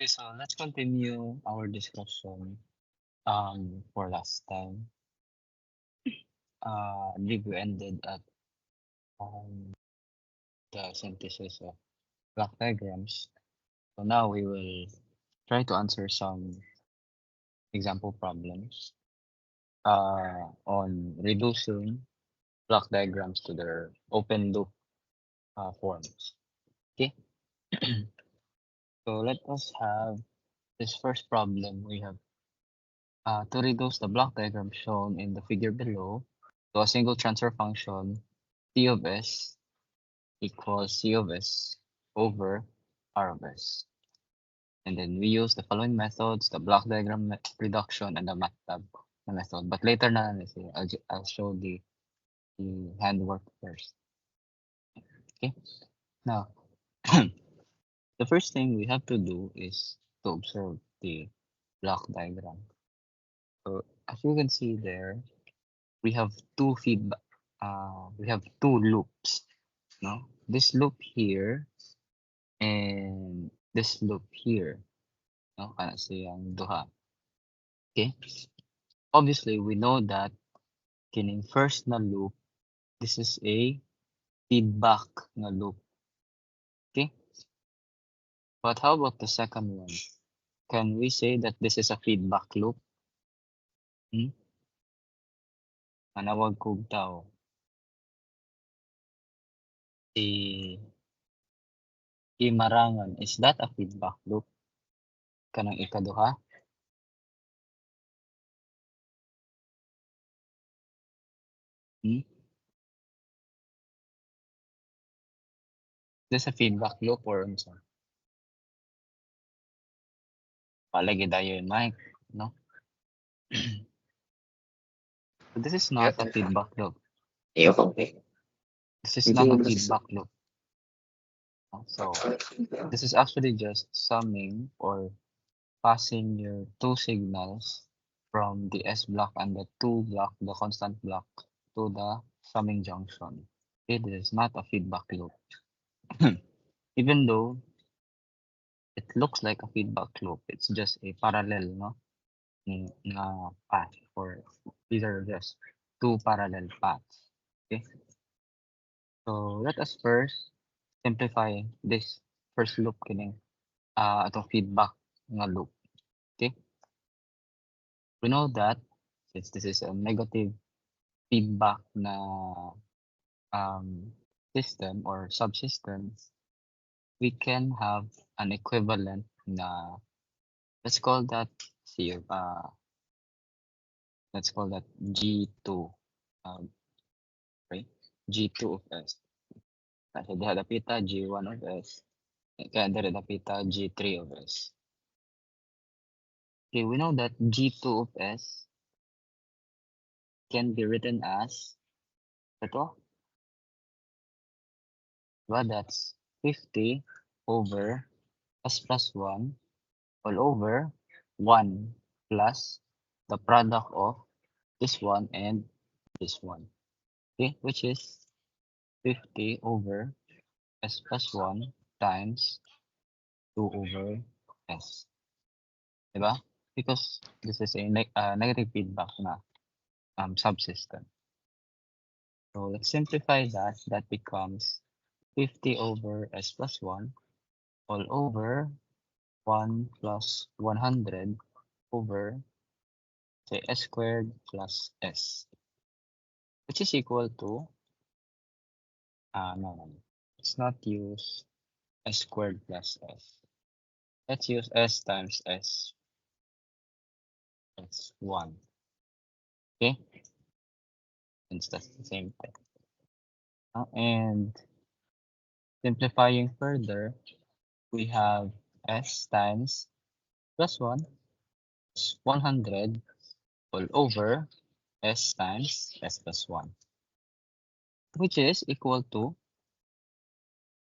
Okay, so let's continue our discussion for last time. I believe we ended at um the synthesis of block diagrams. So now we will try to answer some example problems on reducing block diagrams to their open loop forms. Okay, so let us have this first problem. We have to reduce the block diagram shown in the figure below to a single transfer function T of S equals C of S over R of S. And then we use the following methods, the block diagram reduction and the MATLAB method. But later na, I'll show the handwork first. Okay, now the first thing we have to do is to observe the block diagram. So as you can see there, we have two feedback, we have two loops. No, this loop here and this loop here. No, kana siyang duha. Okay. Obviously, we know that kining first na loop, this is a feedback na loop. Okay. But how about the second one? Can we say that this is a feedback loop? Hmm? Manawag kog tao. Si Imarangan, is that a feedback loop? Kanang ikaduha? Hmm? This a feedback loop or unsa? Palagi dayo yung mic, no? So this is not a feedback loop. This is not a feedback loop. So this is actually just summing or passing your two signals from the S block and the 2 block, the constant block, to the summing junction. It is not a feedback loop. Even though it looks like a feedback loop, it's just a parallel, no? Na path, or these are just two parallel paths. Okay. So let us first simplify this first loop kining atong feedback nga loop. Okay. We know that since this is a negative feedback na system or subsystem, we can have an equivalent na, let's call that let's call that G2, right? G2 of S. Kasi diha dapita G1 of S. Kaya dire dapita G3 of S. Okay, we know that G2 of S can be written as ito. Well, that's 50 over S plus 1 all over 1 plus the product of this one and this one. Okay, which is 50 over S plus 1 times 2 over S. Diba? Because this is a negative feedback na subsystem. So let's simplify that. That becomes 50 over S plus 1 all over 1 plus 100 over, say, S squared plus S, which is equal to, no, let's not use S squared plus S. Let's use S times S. That's 1. Okay? Since that's the same thing. And simplifying further, we have S times plus 1 is 100 all over S times S plus 1, which is equal to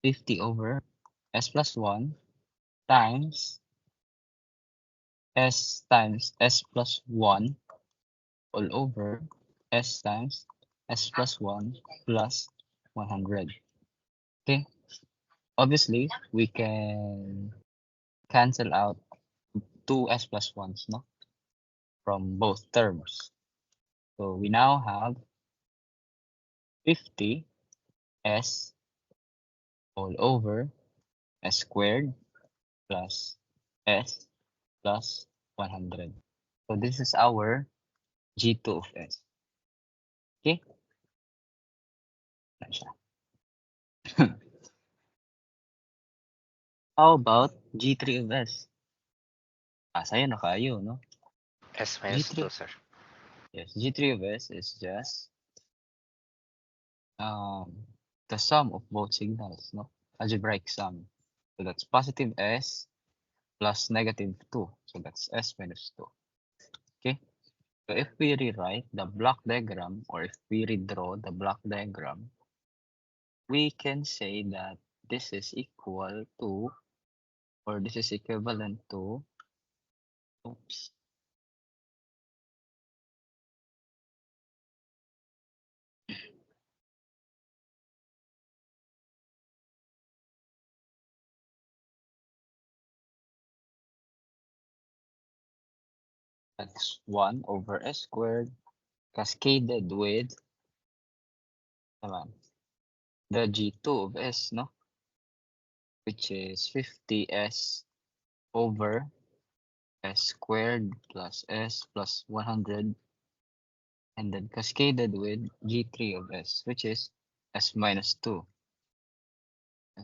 50 over S plus 1 times S times S plus 1 all over S times S plus 1 plus 100. Okay, obviously we can cancel out two s plus 1s, no? From both terms. So we now have 50 s all over s squared plus s plus 100. So this is our G2 of s. Okay? Yan siya. How about G3 of s? Sa'yo na kayo, no? S minus G3. 2, sir. Yes, G3 of s is just the sum of both signals, no? Algebraic sum. So that's positive s plus negative 2. So that's s minus 2. Okay? So if we rewrite the block diagram, or if we redraw the block diagram, we can say that this is equal to, or this is equivalent to, oops, that's 1 over s squared cascaded with naman, the G2 of s, no? Which is 50s over s squared plus s plus 100, and then cascaded with G3 of s, which is s minus 2.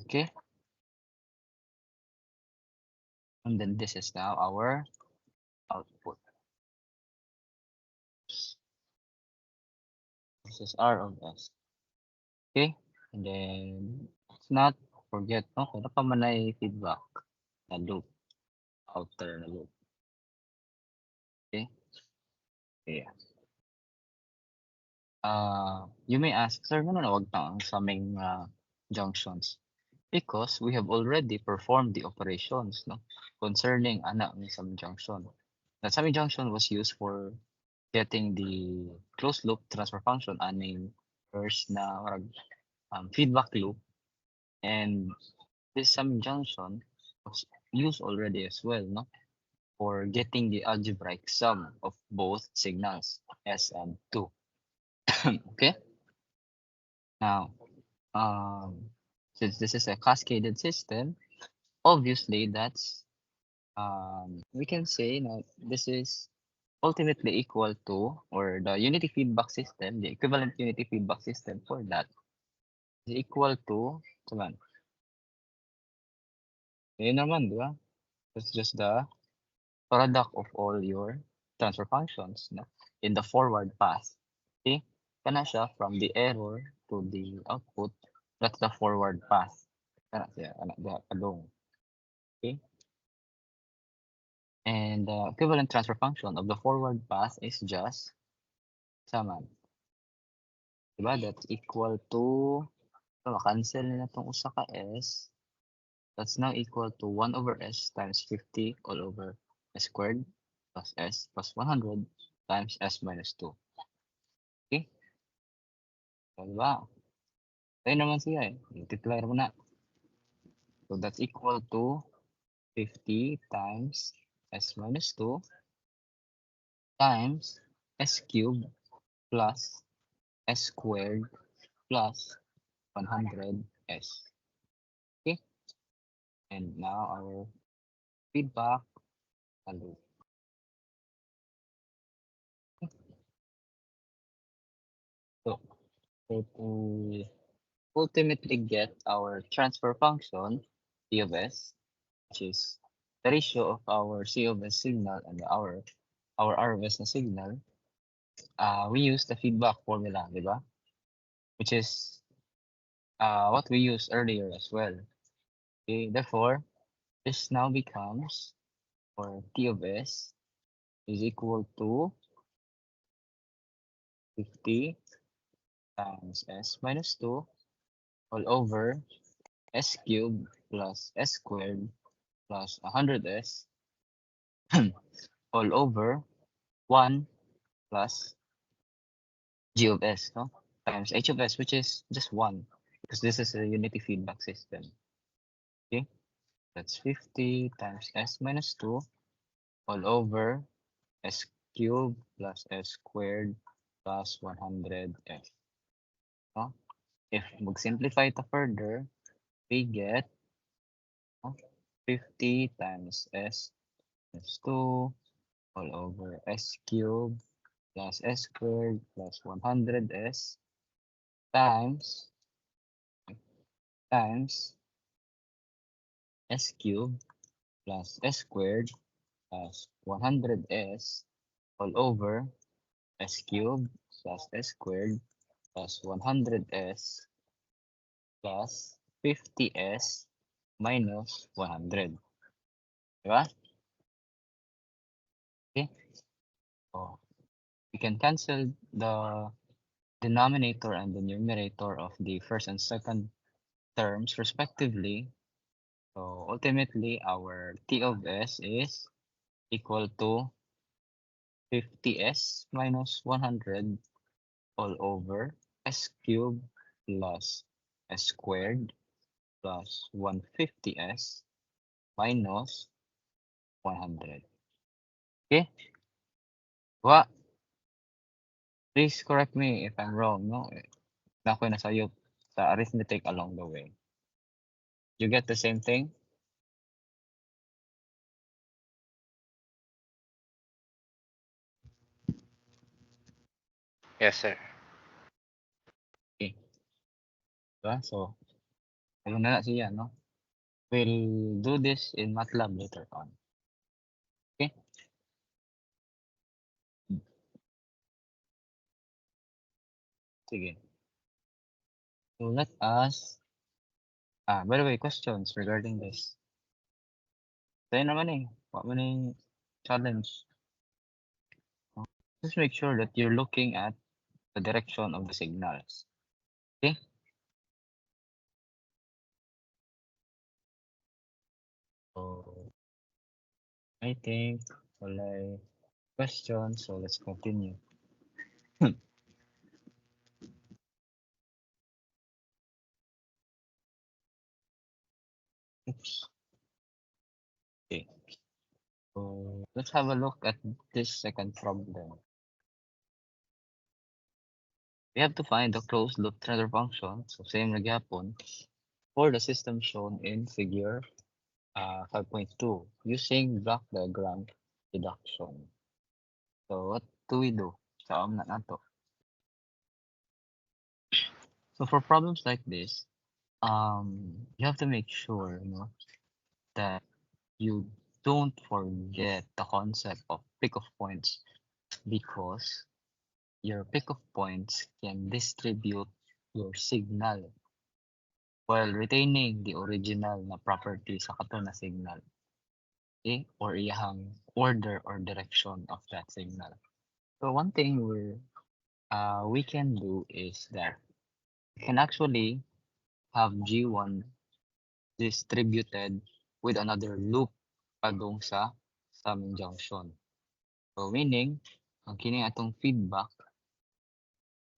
Okay? And then this is now our output. This is r of s. Okay? And then let's not forget, no? Kung pa man ay feedback na loop, outer na loop. Okay? Yeah. You may ask, sir, no, wag na ang sa aming junctions. Because we have already performed the operations, no, concerning anak ni sum junction. That sum junction was used for getting the closed loop transfer function aning first na feedback loop, and this sum junction was used already as well, no, for getting the algebraic sum of both signals s and 2. Okay, now since this is a cascaded system, obviously that's we can say that this is ultimately equal to, or the unity feedback system, the equivalent unity feedback system for that is equal to, saman, yun naman, di ba? It's just the product of all your transfer functions, no, in the forward path. Okay? Kana siya from the error to the output, that's the forward path. Kana siya, kana diha padung. Okay? And the equivalent transfer function of the forward path is just saman. Diba? That's equal to, so cancel na itong usa ka s. That's now equal to 1 over s times 50 all over s squared plus s plus 100 times s minus 2. Okay? So, diba? Tayo naman siya eh. Multiply mo na. So that's equal to 50 times s minus 2 times s cubed plus s squared plus 100s. Okay? And now our feedback loop. So, to ultimately get our transfer function C of s, which is the ratio of our C of s signal and our R of s na signal, we use the feedback formula, di ba? Which is what we used earlier as well. Okay, therefore, this now becomes, or T of s is equal to 50 times s minus 2 all over s cubed plus s squared plus 100s all over 1 plus g of s, no, times h of s, which is just 1, because this is a unity feedback system. Okay, that's 50 times s minus 2 all over s cubed plus s squared plus 100f. No? If mag-simplify ito further, we get 50 times s is 2 all over s cubed plus s squared plus 100s times s cubed plus s squared plus 100s all over s cubed plus s squared plus 100s plus 50s minus 100. Diba? Okay. So we can cancel the denominator and the numerator of the first and second terms respectively. So ultimately, our T of S is equal to 50s minus 100 all over s cubed plus s squared plus 150s minus 100. Okay? What? Please correct me if I'm wrong, no? Na ako'y nasayop sa arithmetic along the way. You get the same thing? Yes, sir. Okay. Diba? So, ayun na siya, no? We'll do this in MATLAB later on. Okay? Sige. So, let us by the way, questions regarding this. Sa'yo naman eh. What man yung challenge. Just make sure that you're looking at the direction of the signals. Okay? So, I think wala questions, so let's continue. Oops. Okay. So, let's have a look at this second problem. We have to find the closed loop transfer function, so same na gyapon, for the system shown in figure 5.2 using block diagram reduction. So what do we do? Sa na nato. So for problems like this, you have to make sure, that you don't forget the concept of pick of points because your pick of points can distribute your signal while retaining the original na property sa kato na signal. Okay? Or iyahang order or direction of that signal. So one thing we can do is that we can actually have G1 distributed with another loop padung sa summing junction. So meaning, ang kini atong feedback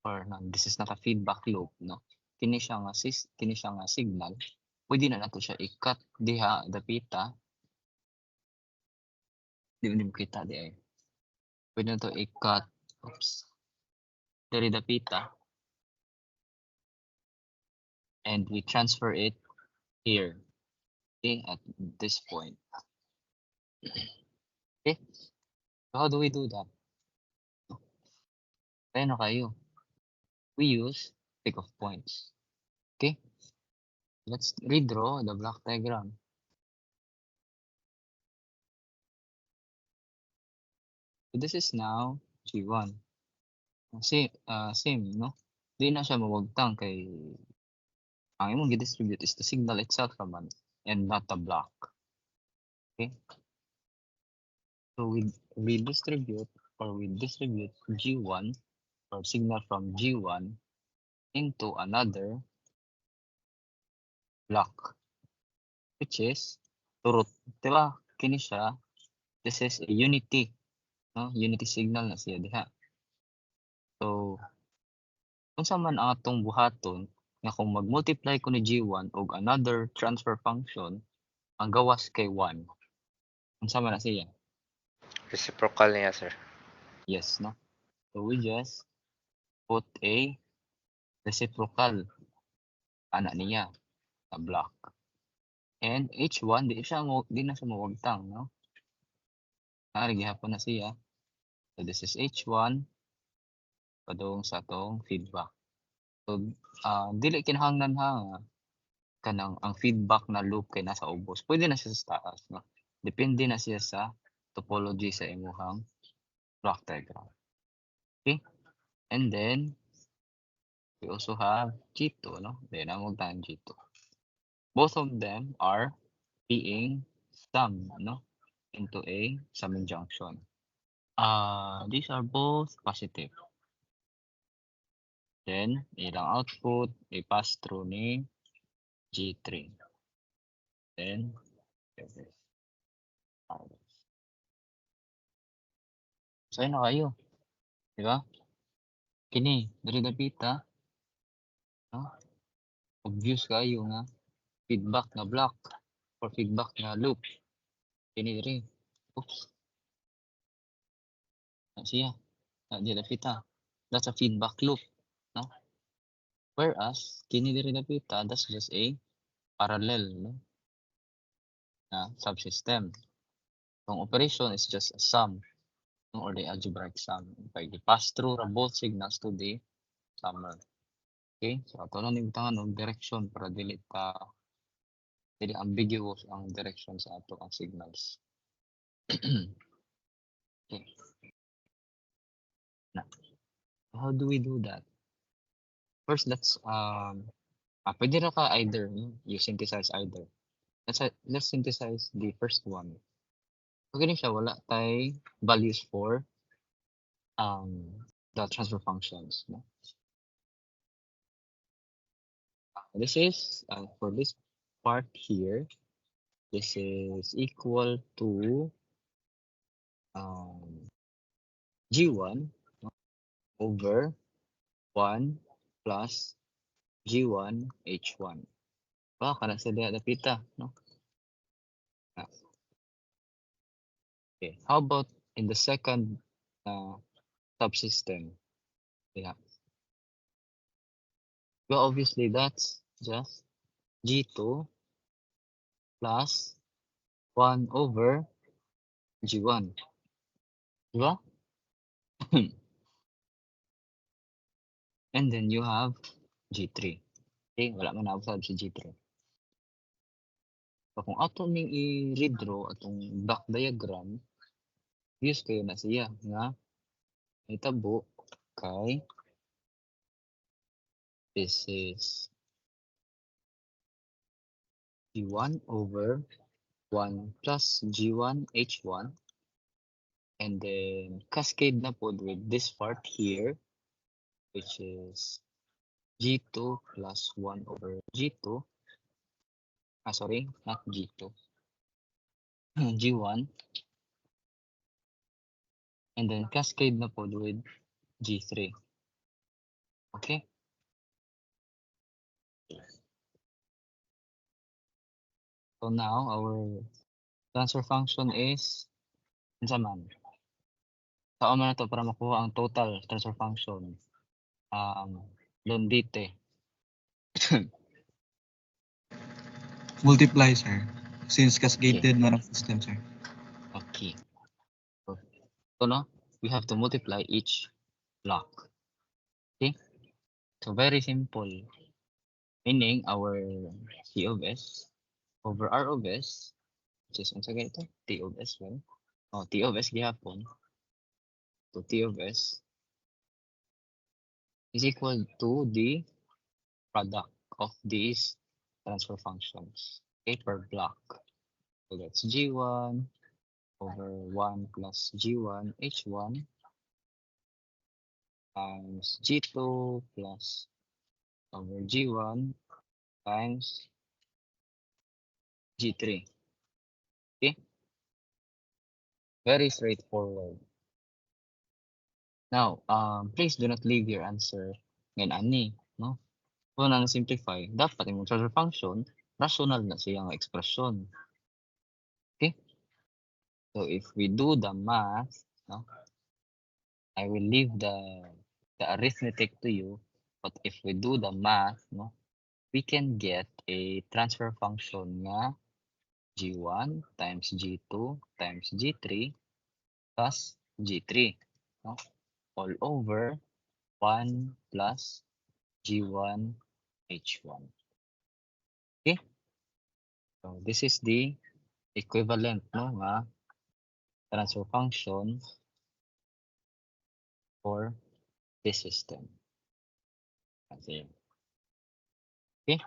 or this is not a feedback loop, no? Kini siya nga signal. Pwede na nato siya i-cut diha dapita. Di mo kita di ay. Pwede na to i-cut. Oops. Diri dapita. And we transfer it here. Okay, at this point. Okay? So how do we do that? Kaya na kayo. We use pick of points. Okay? Let's redraw the block diagram. So this is now G1. Same, no? Di na siya mawagtang kay ang imong gi-distribute is the signal itself naman and not the block. Okay? So we distribute G1 or signal from G1 into another block, which is turot. Diba? Kini siya, this is a unity, no? Unity signal na siya diha. So, unsa man ang atong buhaton nga kung mag-multiply ko ni G1 og another transfer function, ang gawas kay 1. Unsa man na siya? Reciprocal niya, sir. Yes, no? So we just put a reciprocal ana niya na block. And H1 di na siya mawagtang, no? Gihapon na siya. So this is H1 padung sa atong feedback. So dili kinahanglan ha nga kanang ang feedback na loop kay nasa ubos. Pwede na siya sa taas, no? Depende na siya sa topology sa imong block diagram. Okay? And then we also have G2, no? Then amog tayong G2. Both of them are being summed, no? Into a summing junction. These are both positive. Then ilang output i-pass through ni G3. Then sa'yo na kayo, di ba? Kini diri dapita, no? Obvious kayo nga feedback na block or feedback na loop. Kini diri. Oops. Na siya. Na diri dapita. That's a feedback loop, no? Whereas kini diri dapita, that's just a parallel, no? Na subsystem. Ang operation is just a sum, no? Or the algebraic sum. Okay, pass through ra both signals to the summer. Okay, so ato na nimtangan og direction para dili ambiguous ang direction sa ato ang signals. Okay. Now, how do we do that? First, let's pwede ra ka either, no? You synthesize either. Let's synthesize the first one. Okay siya, wala tay values for the transfer functions, no? This is for this part here, this is equal to G1 over 1 plus G1 H1. Kana sa diha dapita, no? Okay, how about in the second subsystem? Yeah. Well, obviously that's just G2 plus 1 over G1. Diba? And then you have G3. Okay, wala man na si G3. So kung ato ning i-redraw atong block diagram, use kayo na siya nga itabo kay this is G1 over 1 plus G1 H1, and then cascade na po with this part here, which is G2 plus 1 over G2. Sorry, not G2. G1. And then cascade na po with G3. Okay? So now our transfer function is unsa man? Sao man na to para makuha ang total transfer function? Londite. Multiply, sir. Since cascaded man ang system, sir. Okay. So no, we have to multiply each block. Okay? So very simple. Meaning our C of S over R of S, which is unsa ganito? T of S, well. T of S gihapon. So T of S is equal to the product of these transfer functions, okay, per block. So that's G1 over 1 plus G1 H1 times G2 plus over G1 times G3. Okay? Very straightforward. Now, please do not leave your answer ngayon ani, no? Kung na simplify, dapat yung transfer function, rational na siyang expression. Okay? So if we do the math, no, I will leave the arithmetic to you. But if we do the math, no, we can get a transfer function nga G1 times G2 times G3 plus G3, no, all over 1 plus G1 H1. Okay? So this is the equivalent, no, nga transfer function for this system. Kasi, okay?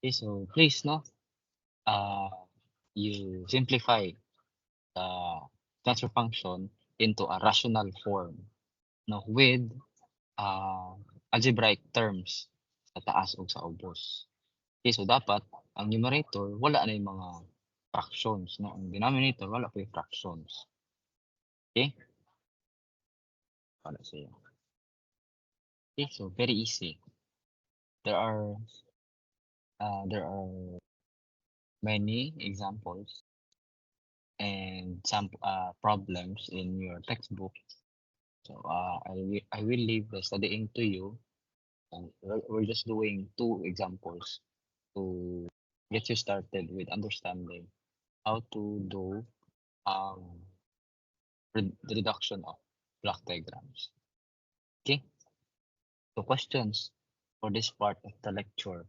Okay, so please, no, you simplify the transfer function into a rational form, no, with algebraic terms sa taas o sa ubos. Okay, so dapat ang numerator wala na yung mga fractions, no? Ang denominator wala pa yung fractions. Okay? Wala siya. Okay, so very easy. There are many examples and some problems in your textbook. So I will leave the studying to you, and we're just doing 2 examples to get you started with understanding how to do the reduction of block diagrams. Okay? So questions for this part of the lecture.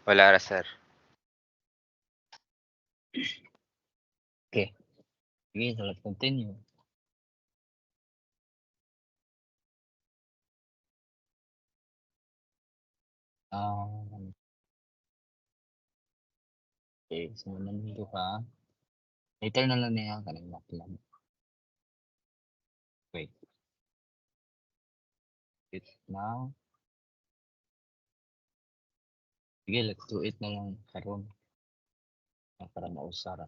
Wala ra, sir. Okay. Okay, so let's continue. Okay, so nandito ka. Later na lang niya kaning MATLAB. Wait. It's now. Sige, let's do it na lang karon. Para mausara.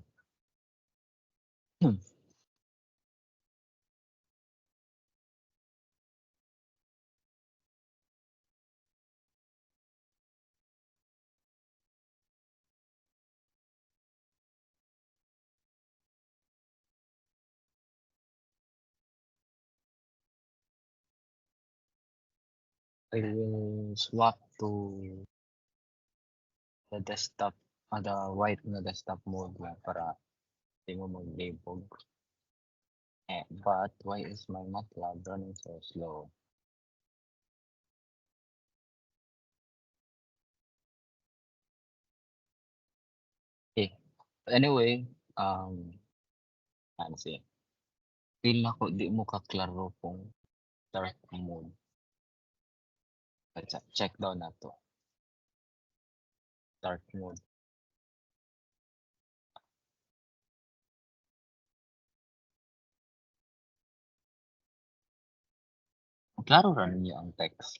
I will swap to the desktop, the white na desktop mode lang para hindi mo mag-labog. But why is my MATLAB running so slow? Okay. Anyway, ano siya? Feel na ko di mo kaklaro kung dark mode. Let's check daw na to. Dark mode. Klaro ra ninyo ang text.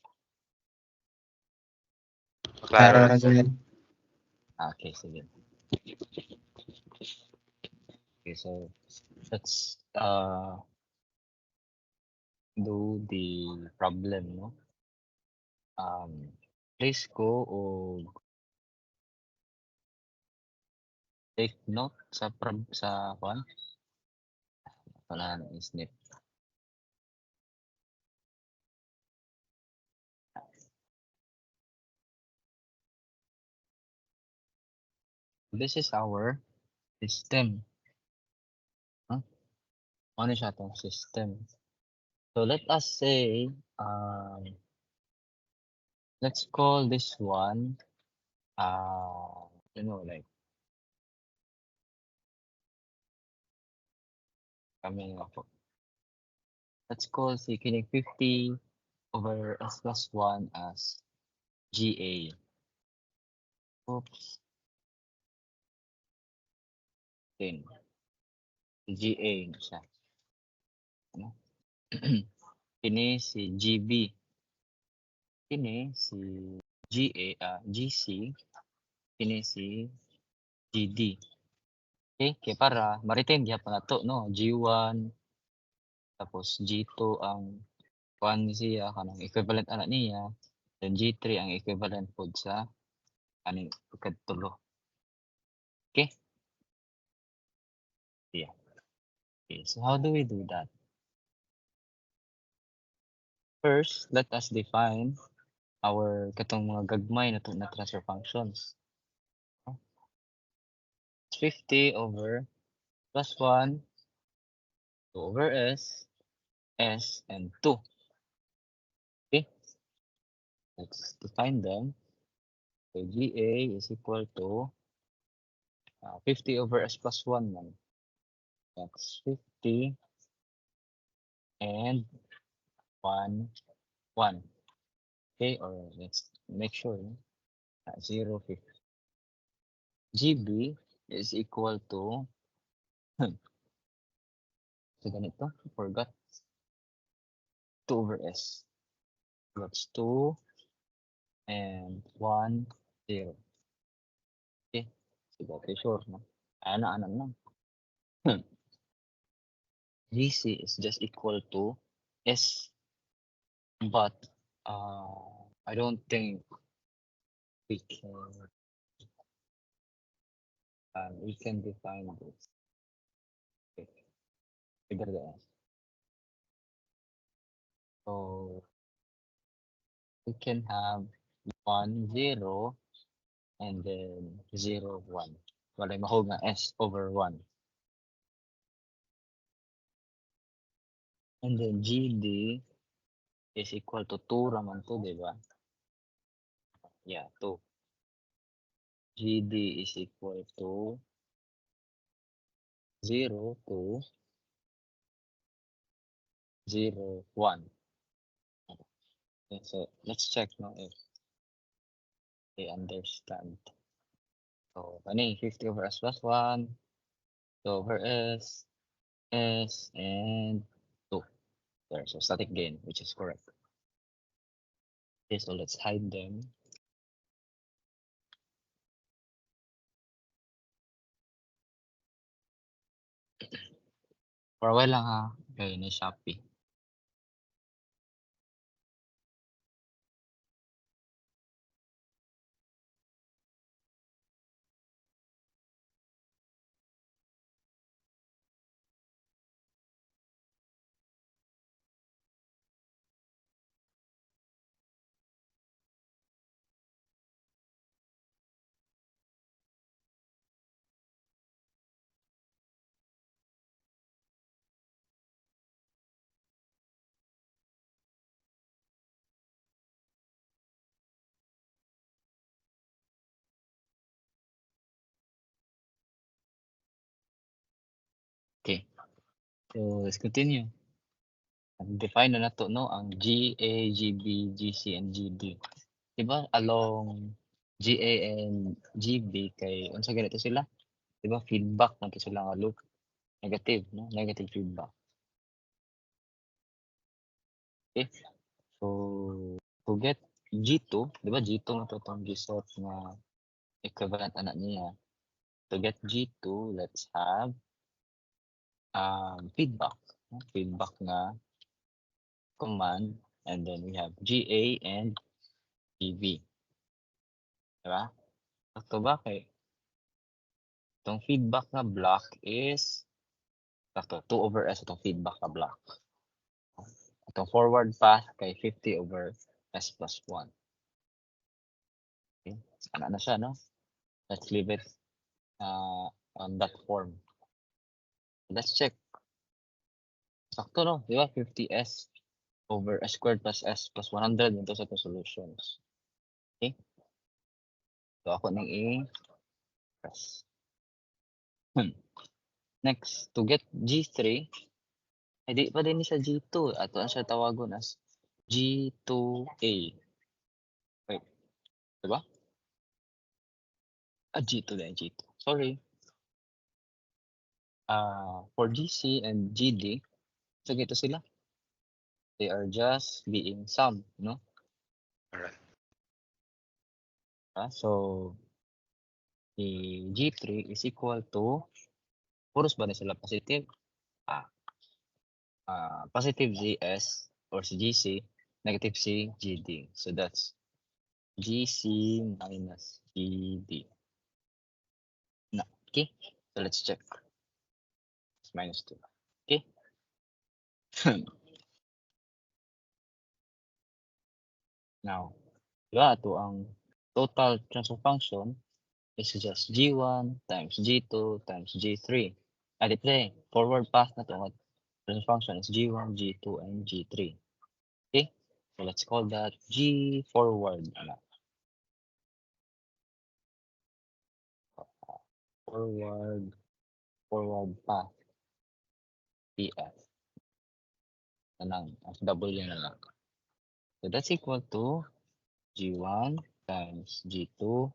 Klaro. Okay, sige. Okay, so let's do the problem, no? Please go og take note sa kwan. Wala na isnip. This is our system. Ano siya tong system? So let us say, let's call this one, like coming up. Let's call si kining 50 over s plus 1 as GA. Oops. 10. GA na siya. Ano? Kini si GB. Kini si GC. Kini si GD. Okay, kaya para ma-retain gyapon nato, no? G1 tapos G2 ang kuan siya kanang equivalent ana niya, Then G3 ang equivalent po sa kaning ikatulo. Okay? Yeah. Okay, so how do we do that? First, let us define our katong mga gagmay na transfer functions. It's 50 over plus 1, 2 over s, and 2. Okay? Let's define them. So GA is equal to 50 over s plus 1 man. That's 50 and 1, 1. Okay, or let's make sure 0, 50. GB is equal to so ganito, forgot 2 over s. That's 2 and 1, 0. Okay, so that's sure, no? Ano lang. GC is just equal to S, but I don't think we can define this. Okay, figure the S. So we can have 1, 0, and then 0, 1. Walay mahog nga S over 1. And then GD is equal to 2 raman to, di ba? Yeah, 2. GD is equal to 0, 2, 0, 1. Okay, so let's check now if they understand. So, kani 50 over s plus 1, 2 over s, and 2. There, so static gain, which is correct. Okay, so let's hide them. For a while lang ha, okay, ni Shopee. Okay, so let's continue. Define na nato no ang GA, GB, GC, and GD. Diba along GA and GB kay unsa ganito sila? Diba feedback na to sila nga loop. Negative, no? Negative feedback. Okay. So to get G2, diba G2 na to itong G-sort na equivalent anak niya. To get G2, let's have feedback. No? Feedback na command, and then we have GA and GB. Diba? Sakto ba kay itong feedback na block is sakto 2 over S itong feedback na block. Itong forward path kay 50 over S plus 1. Okay. Ano na siya, no? Let's leave it on that form. Let's check. Sakto, no? Di ba? 50S over S squared plus S plus 100 into sa solutions. Okay? So, ako nang i-press. Next, to get G3, di pa din siya G2. Ato ang siya tawagon as G2A. Wait. Diba? G2 din, G2. Sorry. For GC and GD, so ito sila. They are just being summed, no? Alright. So, the G3 is equal to, puros ba na sila positive? Positive GS or si GC, negative si GD. So that's GC minus GD. No. Okay, so let's check. It's minus 2. Okay. Now, diba, ito ang total transfer function is just G1 times G2 times G3. At ito forward path na to transfer function is G1, G2, and G3. Okay, so let's call that G forward. Forward path PF. W na lang. So that's equal to G1 times G2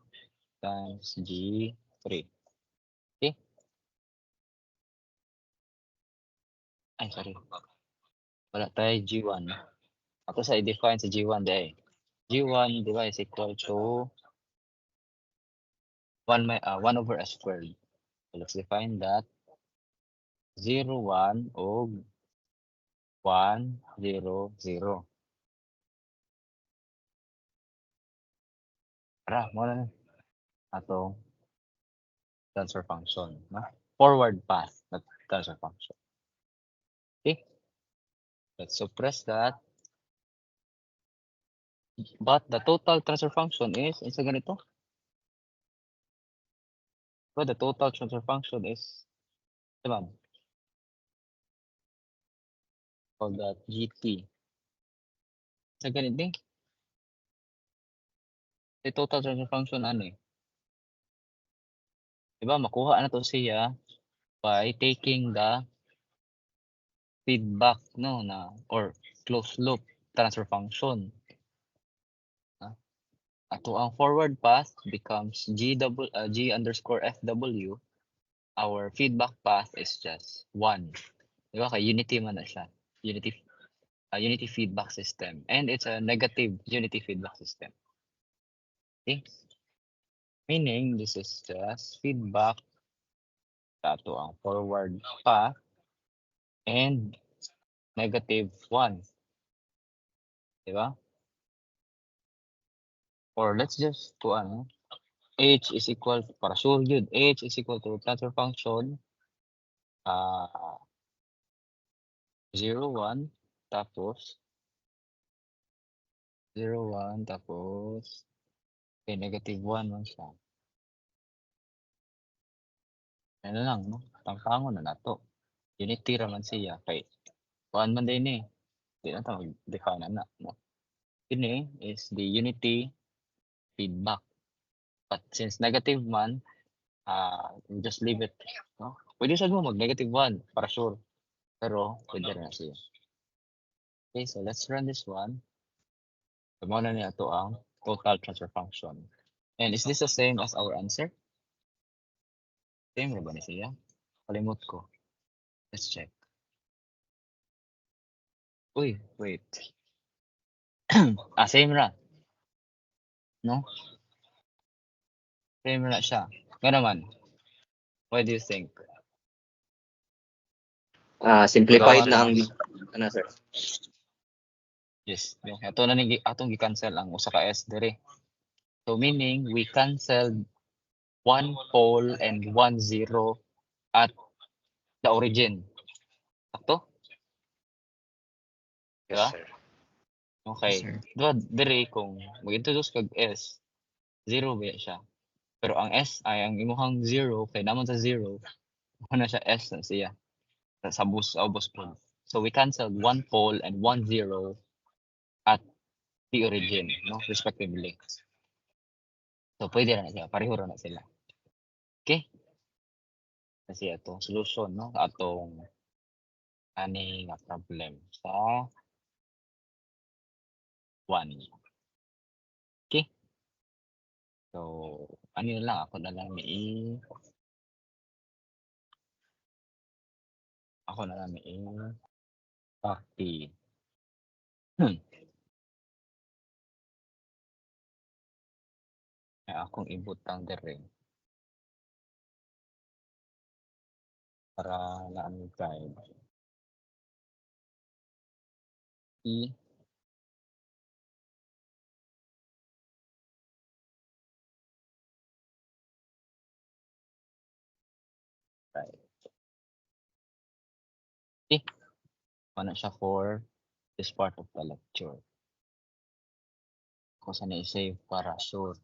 times G3. Okay? Ay, sorry. Wala tayo G1. Ako sa i-define sa G1 dahil. G1, di ba, is equal to 1 over S squared. So let's define that. 0, 1 o 1, 0, 0. Tara, muna na. Atong transfer function. No? Forward path, not transfer function. Okay? Let's suppress that. But the total transfer function is sa ganito. But the total transfer function is, diba? Call that GT. Sa ganito. The total transfer function ano eh. Diba, makuha na to siya by taking the feedback no na or closed loop transfer function. Ato ang forward path becomes G underscore FW. Our feedback path is just 1. Diba, kay unity man na siya. Unity feedback system. And it's a negative unity feedback system. Okay? Meaning, this is just feedback sa ato ang forward path and negative 1. Diba? Or let's just to H is equal, para sure yun, H is equal to transfer function 0, 1, tapos 0, 1, tapos negative 1 man siya. Ano lang, no? Tangkangon na nato. Unity raman siya. Kay, kuan man din eh. Di na ito mag-define na. No? Ini is the unity feedback. But since negative man, we just leave it. No? Pwede sad mo mag-negative 1 para sure. Pero, pwede rin na siya. Okay, so let's run this one. Tumaw na niya ito ang total transfer function. And is this the same as our answer? Same ba ni siya? Kalimot ko. Let's check. Uy, wait. Same ra. No? Same ra siya. Nga naman. What do you think? Simplified Gawa na na. ang sir. Yes. Ito na ni atong gi-cancel ang usa ka S dire. So meaning we canceled 1 pole and 1 0 at the origin. Sakto? Yes, Diba? sir. Okay. Yes, sir. Diba, dire kung mag-introduce kag S, 0 ba siya? Pero ang S ay ang imuhang 0 kay naman sa 0, na siya S na siya. Sa ubos po. So we canceled 1 pole and 1 0 at the origin, no? Respectively. So pwede na siya, pareho na sila. Okay? Kasi atong solution, no? Atong ani nga problem sa 1. Okay? So, ano na lang, ako na lang copy. Ay, akong ibutang dire para laan guide. Ano siya for this part of the lecture. Kung saan i-save para sure.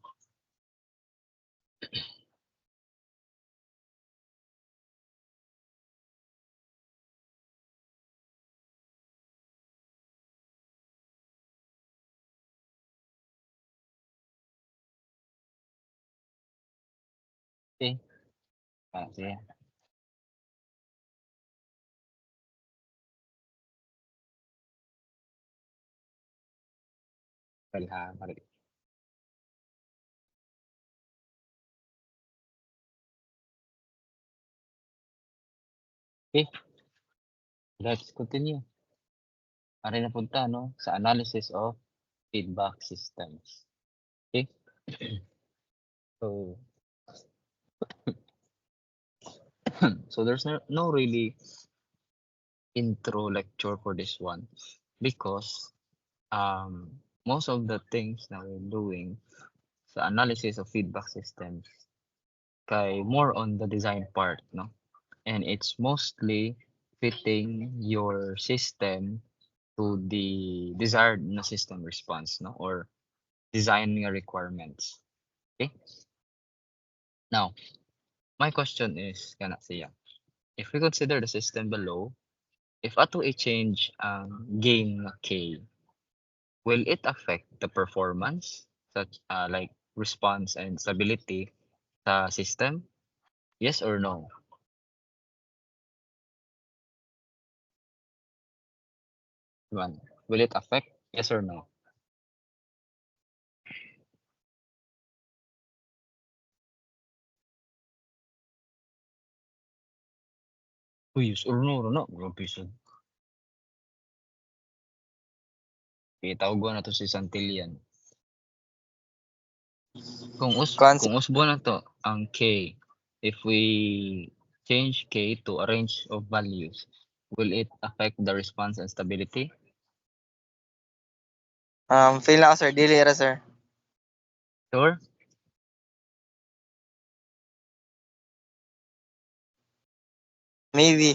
Okay. Sige. Well, mari. Okay. Let's continue. Ari na punta, no? Sa analysis of feedback systems. Okay? So, so there's no really intro lecture for this one because most of the things that we're doing sa analysis of feedback systems kay more on the design part, no? And it's mostly fitting your system to the desired na system response, no? Or design your requirements. Okay? Now, my question is, kana siya, if we consider the system below, if ato i-change ang gain na K, will it affect the performance, such like response and stability sa system? Yes or no? One. Will it affect? Yes or no? Uy, yes or no, no, grabe siya. Itawag ko na to si Santillan. Kung usbo na to ang K, if we change K to a range of values, will it affect the response and stability? Fail na ako, sir. Dili ra, sir. Sure? Maybe.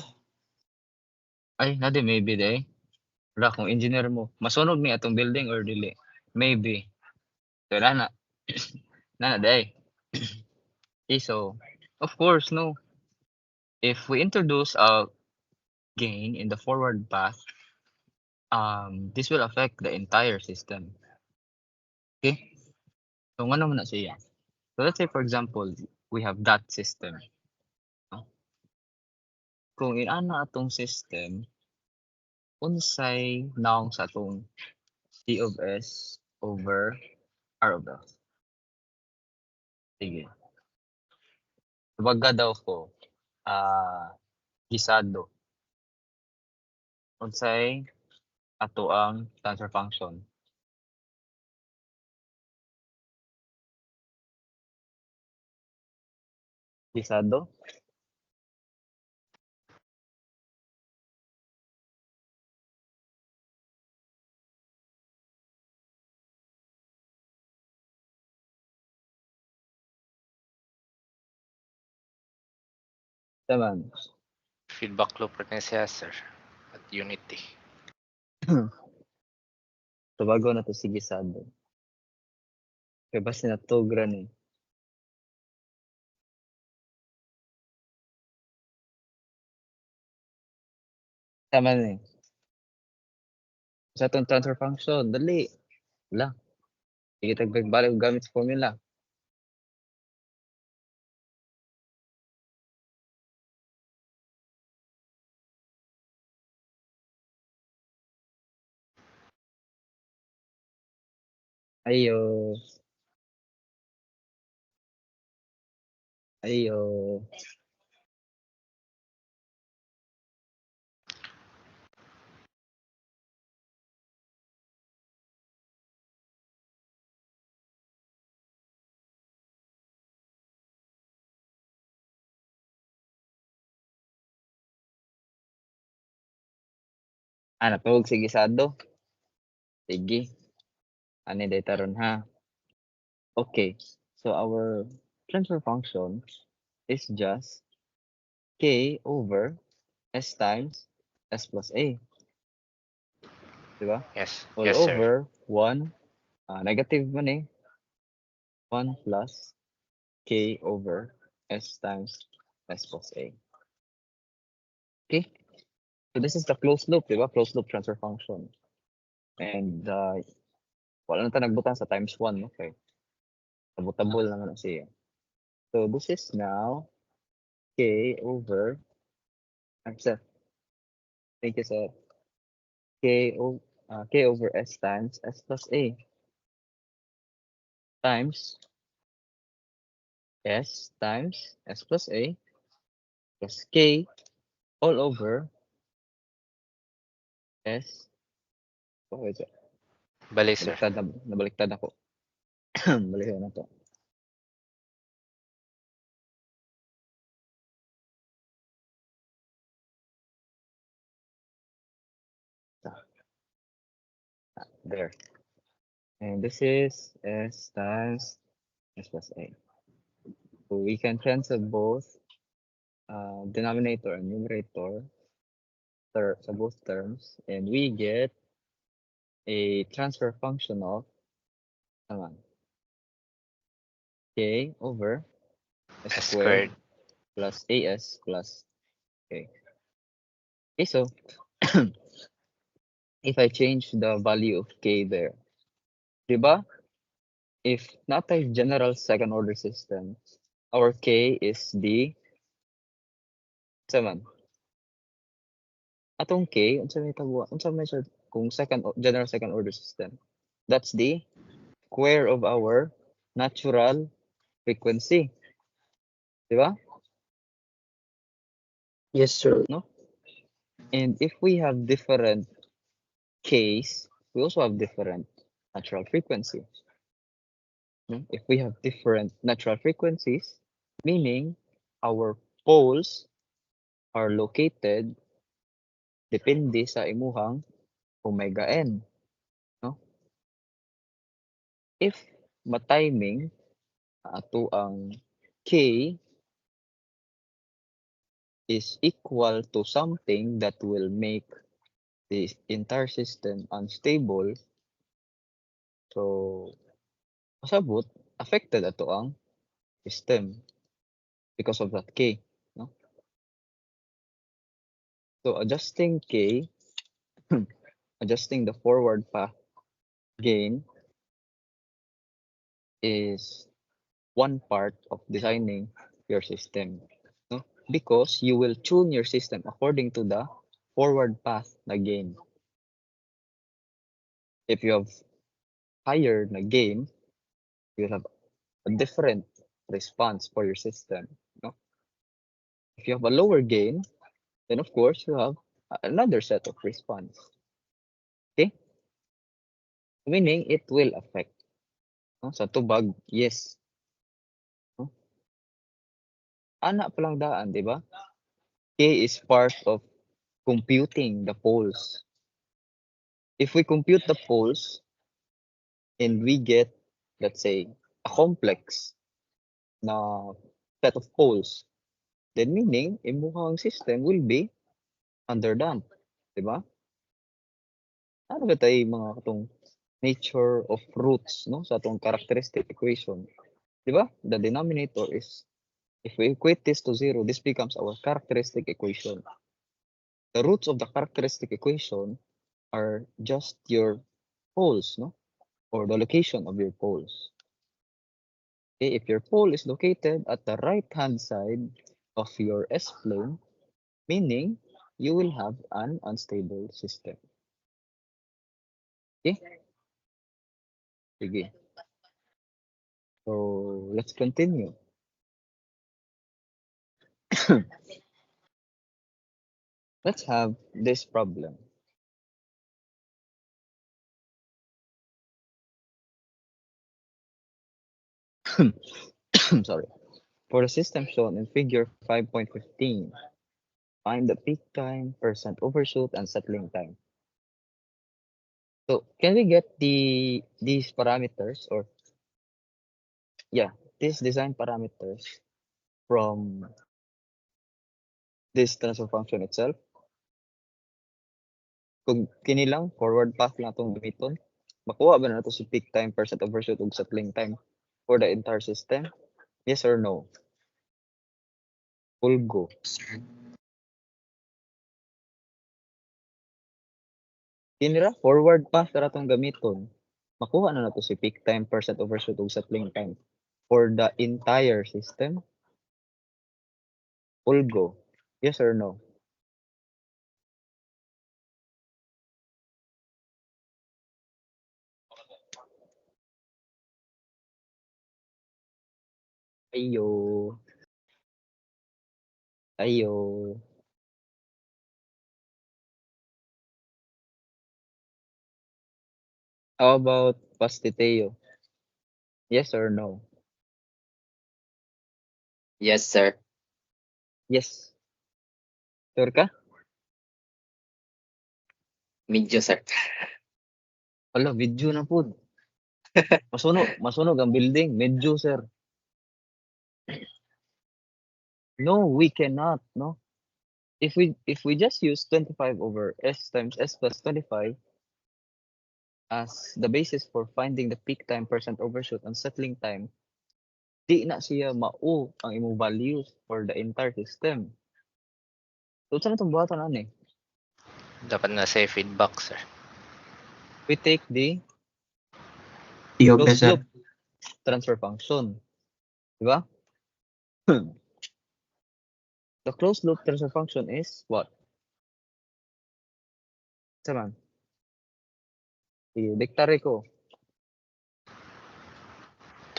Ay, nadi maybe day. Wala kung engineer mo, masunog ni atong building or dili? Maybe. So, na. Na day. Okay, so, of course, no. If we introduce a gain in the forward path, this will affect the entire system. Okay? So, ano muna siya? So, let's say, for example, we have that system. No? Kung inana atong system, unsay noun sa atong C of S over R of S. Sige. Baga daw ko, gisado. Unsay ato ang transfer function. Gisado? Taman. Feedback loop rin siya, sir. At unity. So, bago na to si gisado. Kaya basta natugra ni. Tama ni. Sa atong transfer function, dali. Wala. Sige tagbalik gamit sa formula. Ayo. Ayo. Natawag si gisado. Sige. Ani data ron ha. Okay. So our transfer function is just K over S times S plus A. Diba? Yes. All Yes, sir. over 1, negative man eh. 1 plus k over s times s plus a. Okay? So this is the closed loop, diba? Closed loop transfer function. And wala na tayo nagbutang sa times 1, okay? Tabot-tabol naman na siya. So this is now k over, sir, thank you, sir. K over s times s plus a times s times s plus a plus k all over s. Oh, wait, sir. Bali, sir. Nabaliktad ako. Baliktad na to. There. And this is s times s plus a. So we can cancel both denominator and numerator sa both terms, and we get a transfer function of naman, k over s S squared squared. plus as plus k. Okay, so if I change the value of k there, diba? If not a general second order system, our k is the 7. Atong k, unsa may tagwa, unsa may siya kung general second order system. That's the square of our natural frequency. Diba? Yes, sir. No? And if we have different k's, we also have different natural frequency. No? If we have different natural frequencies, meaning our poles are located depende sa imuhang omega n. No? If matiming ato ang k is equal to something that will make the entire system unstable, so pasabot affected ato ang system because of that k, no? So adjusting k, adjusting the forward path gain is one part of designing your system, no? Because you will tune your system according to the forward path na gain. If you have higher na gain, you have a different response for your system, no? If you have a lower gain, then of course you have another set of response. Okay? Meaning it will affect. No? Sa tubag, yes. No? Ana pa lang daan, di ba? K is part of computing the poles. If we compute the poles and we get, let's say, a complex na set of poles, then meaning imuhang system will be underdamped, di ba? Ano ba tayo mga katong nature of roots, no, sa atong characteristic equation, di ba? The denominator is, if we equate this to 0, this becomes our characteristic equation. The roots of the characteristic equation are just your poles, no, or the location of your poles. Okay, if your pole is located at the right hand side of your S-plane, meaning you will have an unstable system. Okay? Sige. So let's continue. Let's have this problem. Sorry. For the system shown in figure 5.15, find the peak time, percent overshoot, and settling time. So can we get these parameters, or these design parameters from this transfer function itself? Kung kini lang, forward path lang itong gamiton, makuha ba na ito si peak time, percent overshoot, ug settling time for the entire system? Yes or no? Full go. Sir. Kini ra, forward path ra itong gamiton. Makuha na nato si peak time, percent overshoot, ug settling time for the entire system? Full go. Yes or no? Ayo. Ayo. How about Pastiteo? Yes or no? Yes, sir. Yes. Sure ka? Medyo, sir. Wala, video na po. Masunog ang building. Medyo, sir. No, we cannot, no? If we just use 25 over S times S plus 25 as the basis for finding the peak time, percent overshoot, and settling time, di na siya mao ang imong values for the entire system. So, saan itong buhatan ani? Dapat na sa feedback, sir. We take the TOP, closed sir. loop transfer function. Diba? The closed loop transfer function is what? Saman? Diktari ko.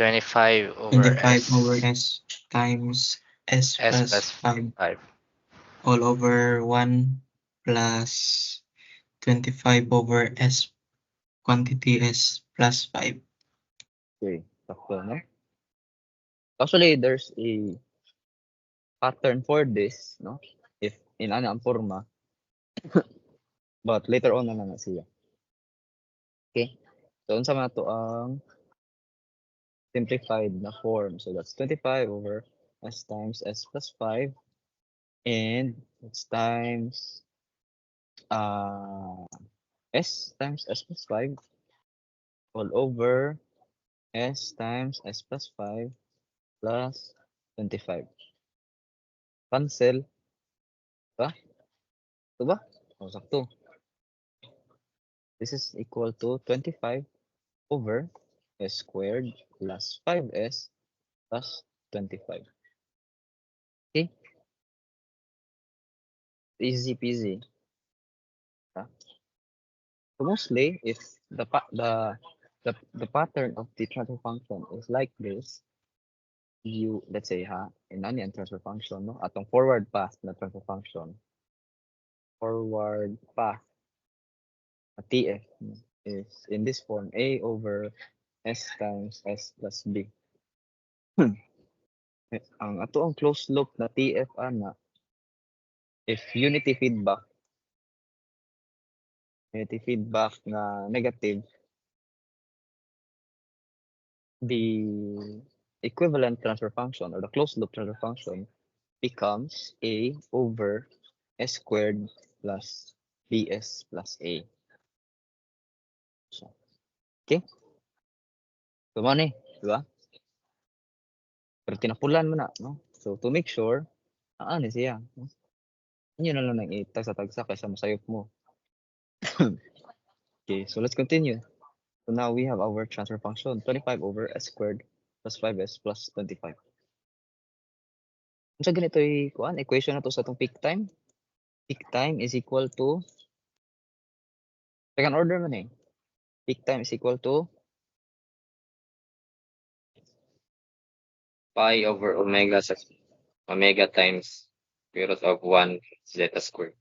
25 over 25 S. over S times S S plus plus 5 5. all over 1 plus 25 over S quantity S plus 5. Okay. Sakto, no? Actually, there's a pattern for this, no? If in ano ang forma. But later on na lang siya. Okay? So, unsa man to ang simplified na form. So, that's 25 over S times S plus 5. And it's times S times S plus 5 all over S times S plus 5 plus 25. Cancel. Ba? Ito ba? O, sakto. This is equal to 25 over S squared plus 5S plus 25. Okay? Easy peasy. So mostly, if the pattern of the transfer function is like this, you, let's say in any transfer function, no, atong forward path na transfer function, forward path na TF is in this form, A over S times S plus B. Ang ato ang closed loop na TF ana, if unity feedback na negative, the equivalent transfer function or the closed loop transfer function becomes A over S squared plus BS plus A. So, okay? So, mo ni, di ba? Pero tinapulan mo na, no? So, to make sure, ano siya, no? Yun na lang ng tagsa-tagsa kaysa masayop mo. Okay, so let's continue. So now we have our transfer function, 25 over S squared plus 5S plus 25. Kung sa ganito equation na to sa itong peak time. Peak time is equal to, second order man eh. Peak time is equal to Pi over omega, sir. Omega times square root of 1 zeta squared.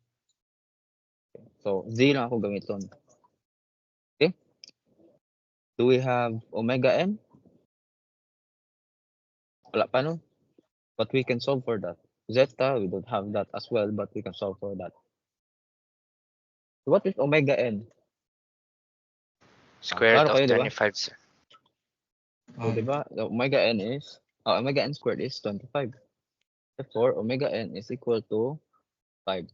So, Z lang ako gamiton. Okay? Do we have omega n? Wala pa no? But we can solve for that. Zeta, we don't have that as well, but we can solve for that. So what is omega n? Square root klaro of kayo, diba? 25, sir. So, diba? The omega n is, omega n squared is 25. Therefore, omega n is equal to 5.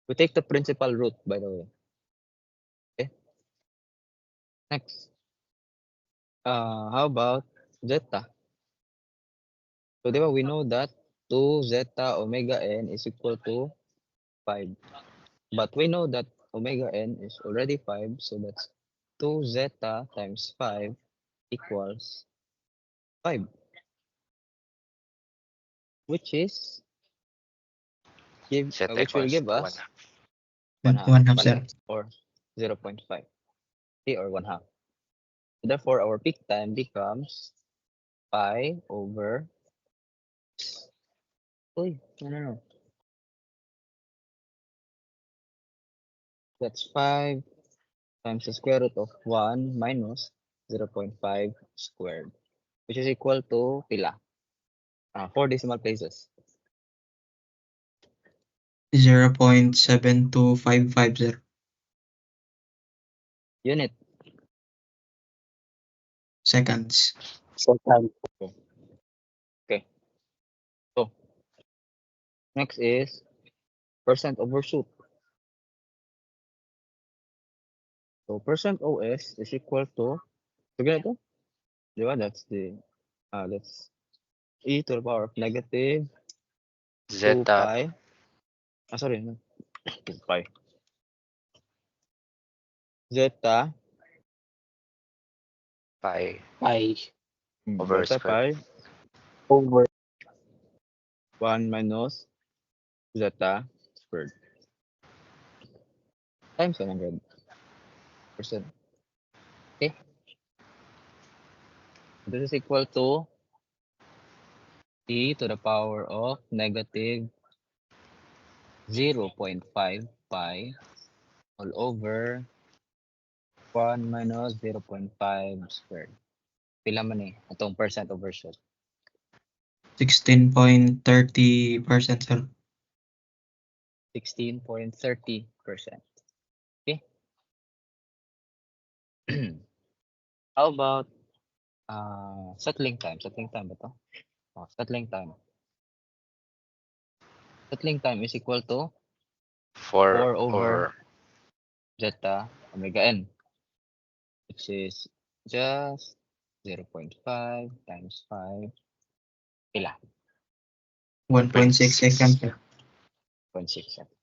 We take the principal root, by the way. Okay. Next. How about zeta? So, di ba, we know that 2 zeta omega n is equal to 5. But we know that omega n is already 5, so that's 2 zeta times 5 equals 5, which is Zeta which will equals give to 1 us half. 1/2 1 half, sir. or 0.5, okay, or 1/2. Therefore, our peak time becomes pi over. Uy, no. That's 5 times the square root of 1 minus 0.5 squared, which is equal to pila? 4 decimal places. 0.7255, sir. Unit. Seconds. Second. Okay. So, next is percent overshoot. So, percent OS is equal to, so ganito, di ba? That's e to the power of negative 2 Zeta pi. Sorry, no. 2 pi. Zeta pi Pi over zeta square. pi over 1 minus zeta squared times 100%. Okay. This is equal to e to the power of negative 0.5 pi all over 1 minus 0.5 squared. Pila man eh, atong percent overshoot. 16.30%, sir. 16.30%. Okay. How about settling time? Settling time ba to? Settling time. Settling time is equal to 4 4 over over zeta omega n, which is just 0.5 times 5. Pila? 1.6 seconds, sir. 0.6 seconds.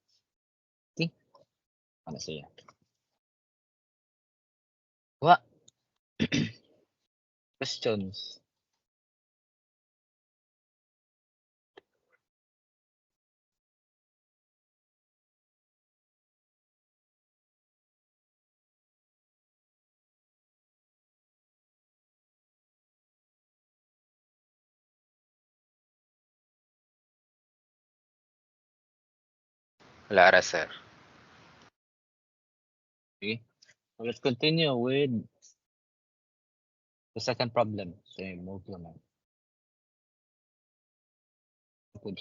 Okay. Ano siya? Wa. Questions? Lara, sir. Okay. So let's continue with the second problem. Okay, move naman. Good.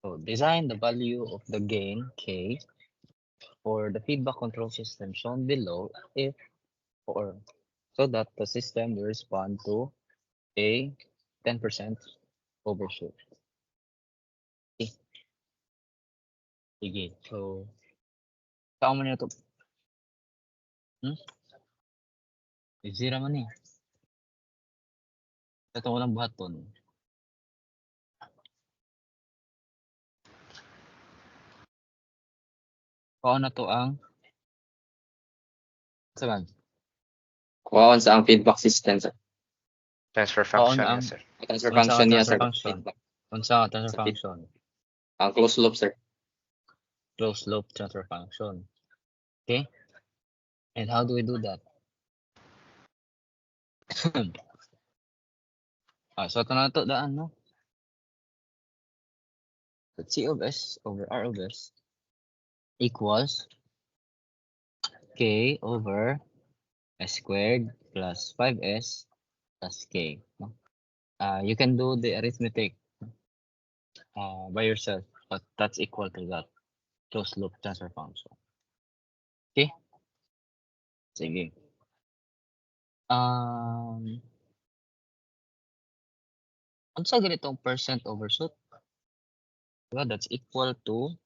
So design the value of the gain K for the feedback control system shown below if or so that the system will respond to a 10% overshoot. Okay. Sige. So, saan mo na ito? Easy naman eh. Ito ko lang buhaton. Kung na to ang sagan. Kuhaon sa ang feedback system, sir. Transfer Kung function ang niya, sir. Transfer unsa function ang niya, transfer sir. function? Feedback. Unsa ang transfer Sa feed- function? Ang closed loop, sir. Closed loop transfer function. Okay? And how do we do that? So ito na to daan, no? So C of S over R of S equals K over S squared plus 5S plus K. No? You can do the arithmetic by yourself, but that's equal to that closed loop transfer function. Okay? Sige. Unsa ganitong percent overshoot? Diba? That's equal to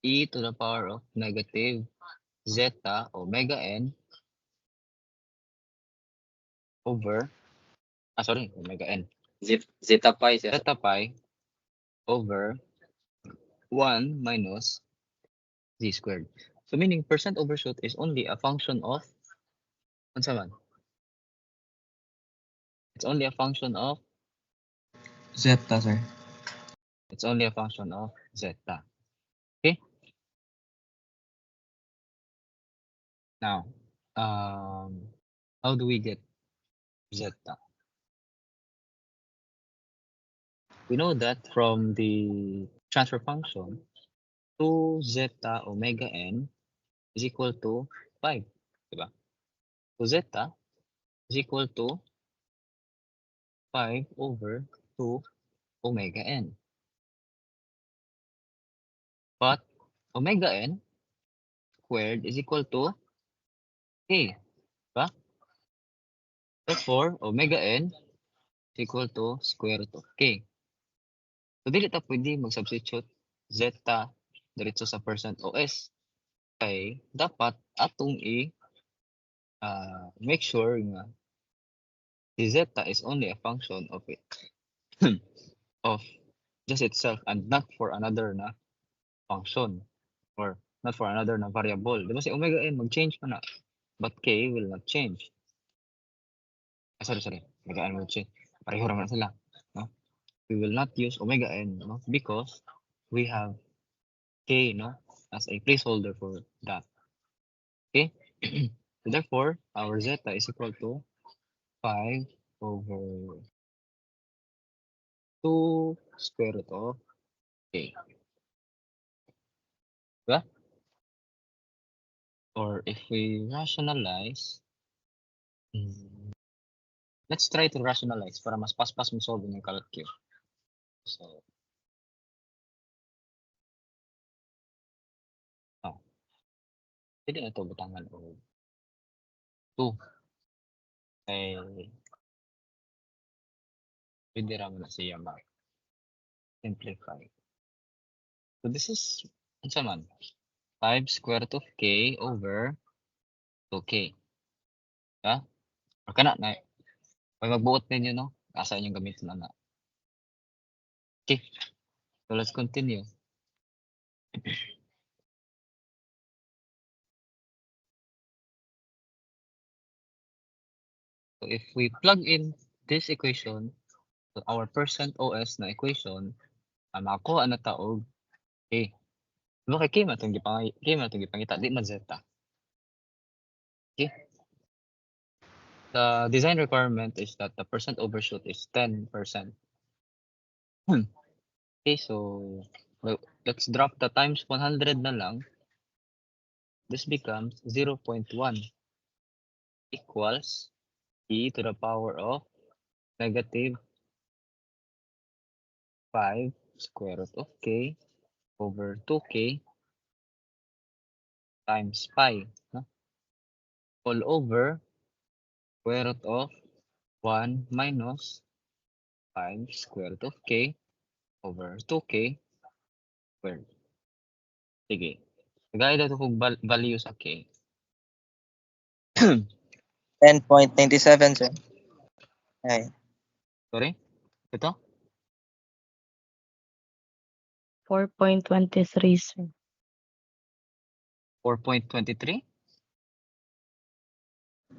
e to the power of negative zeta omega n over, omega n, Zeta pi, sir. zeta pi over 1 minus z squared. So meaning percent overshoot is only a function of, unsa man? It's only a function of, Zeta, sir. it's only a function of zeta. Okay? Now, how do we get zeta? We know that from the transfer function, 2 zeta omega n is equal to 5. Diba? So zeta is equal to 5 over 2 omega n. But omega n squared is equal to k. Diba? Therefore, omega n is equal to square root of k. So dili ta pwede mag-substitute zeta diretso sa percent OS. Kay dapat atong make sure nga si zeta is only a function of it of just itself and not for another na function or not for another na variable. Di ba si omega n mag-change pa na, but k will not change. Sorry. Omega n will change. Pareho raman sila. No? We will not use omega n, no? Because we have k, no, as a placeholder for that. Okay? So therefore, our zeta is equal to 5 over 2 square root of k. Diba? Or if we rationalize, let's try to rationalize para mas paspas mo solve yung calculus. So, pwede na ito butangan o 2. Ay, pwede raman na siya simplify. So this is, ano man, 5 square root of k over 2k. Diba? Or kana na, pag magbuot ninyo, no? Asa inyong gamitin na. Okay. So let's continue. So if we plug in this equation to our percent OS na equation, makuha na taog k. Diba kay k man itong gipangita, di man zeta. Okay. The design requirement is that the percent overshoot is 10%. Okay, so let's drop the times 100 na lang. This becomes 0.1 equals e to the power of negative 5 square root of k over 2k times pi, no? All over square root of 1 minus 5 square root of k over 2k squared. Sige. Nagaya daw ito kung value sa k. 10.97, sir. Ay, Sorry? Ito? 4.23, sir. 4.23?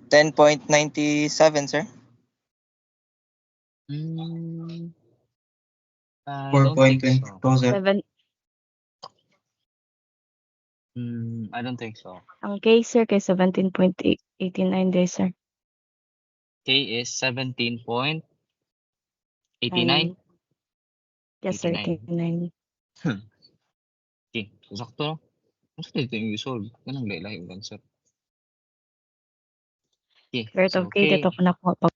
10.97, sir. I don't think so. 4.22, sir. I don't think so. Ang K, sir, kay 17.89 days, sir. K is 17.89. Yes, sir, 89. 89. Okay, so sakto. Mas dito yung solve. Ganang lahi yung answer. Okay, Square root so of K, dito ko nakuha pa.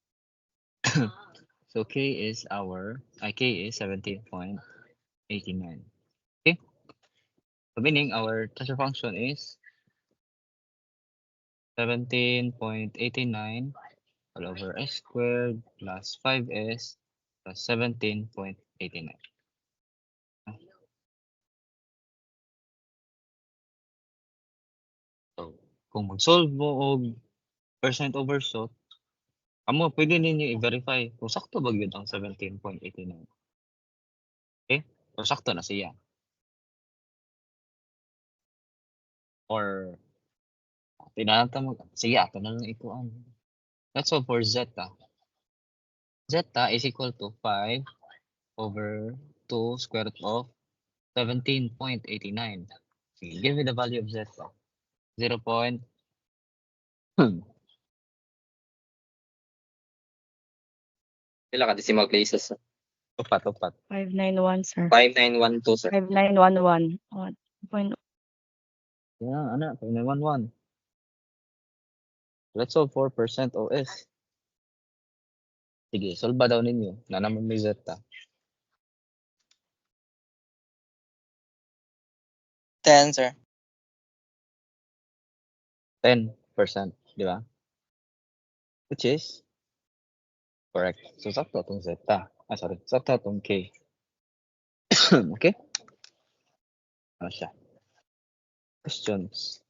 so K is 17.89. Okay. So meaning our transfer function is 17.89 all over s squared plus 5s plus 17.89. kung mag-solve mo og percent overshoot, amo pwede ninyo i-verify kung sakto ba gyud ang 17.89. Okay? So sakto na siya. Or tinata mo sige ato na lang ikuan. That's all for zeta. Zeta is equal to 5 over 2 square root of 17.89. Sige, give me the value of zeta. 0. Pila ka decimal places? Upat. 591, sir. 5912, sir. 5911. Oh, point. Yeah, ana, 911. Let's solve for percent OS. Sige, solve daw ninyo. Na naman may zeta. 10, sir. 10%, di ba? Which is correct. So, sakto itong zeta. Sorry. Sakto itong K. Okay? Ano siya? Questions?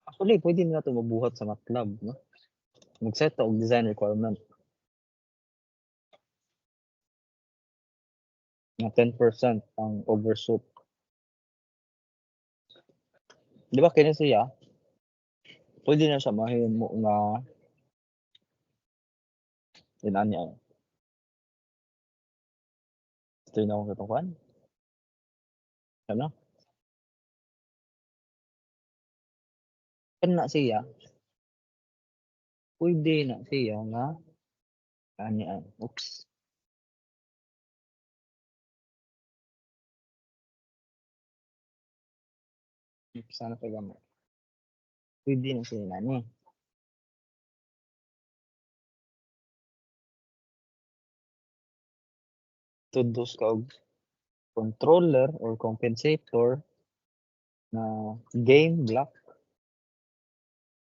Actually, pwede na ito mabuhat sa MATLAB, no? Mag-set og design requirement. Na 10% ang overshoot. Di ba kaya siya? Pwede na siya mahimo nga yun niya. Ito na akong katukuan. Ano? Kan na siya. Pwede na siya nga kanya. Oops. Sana pa gamit. Pwede na siya nani. Tudos ka og controller or compensator na game block.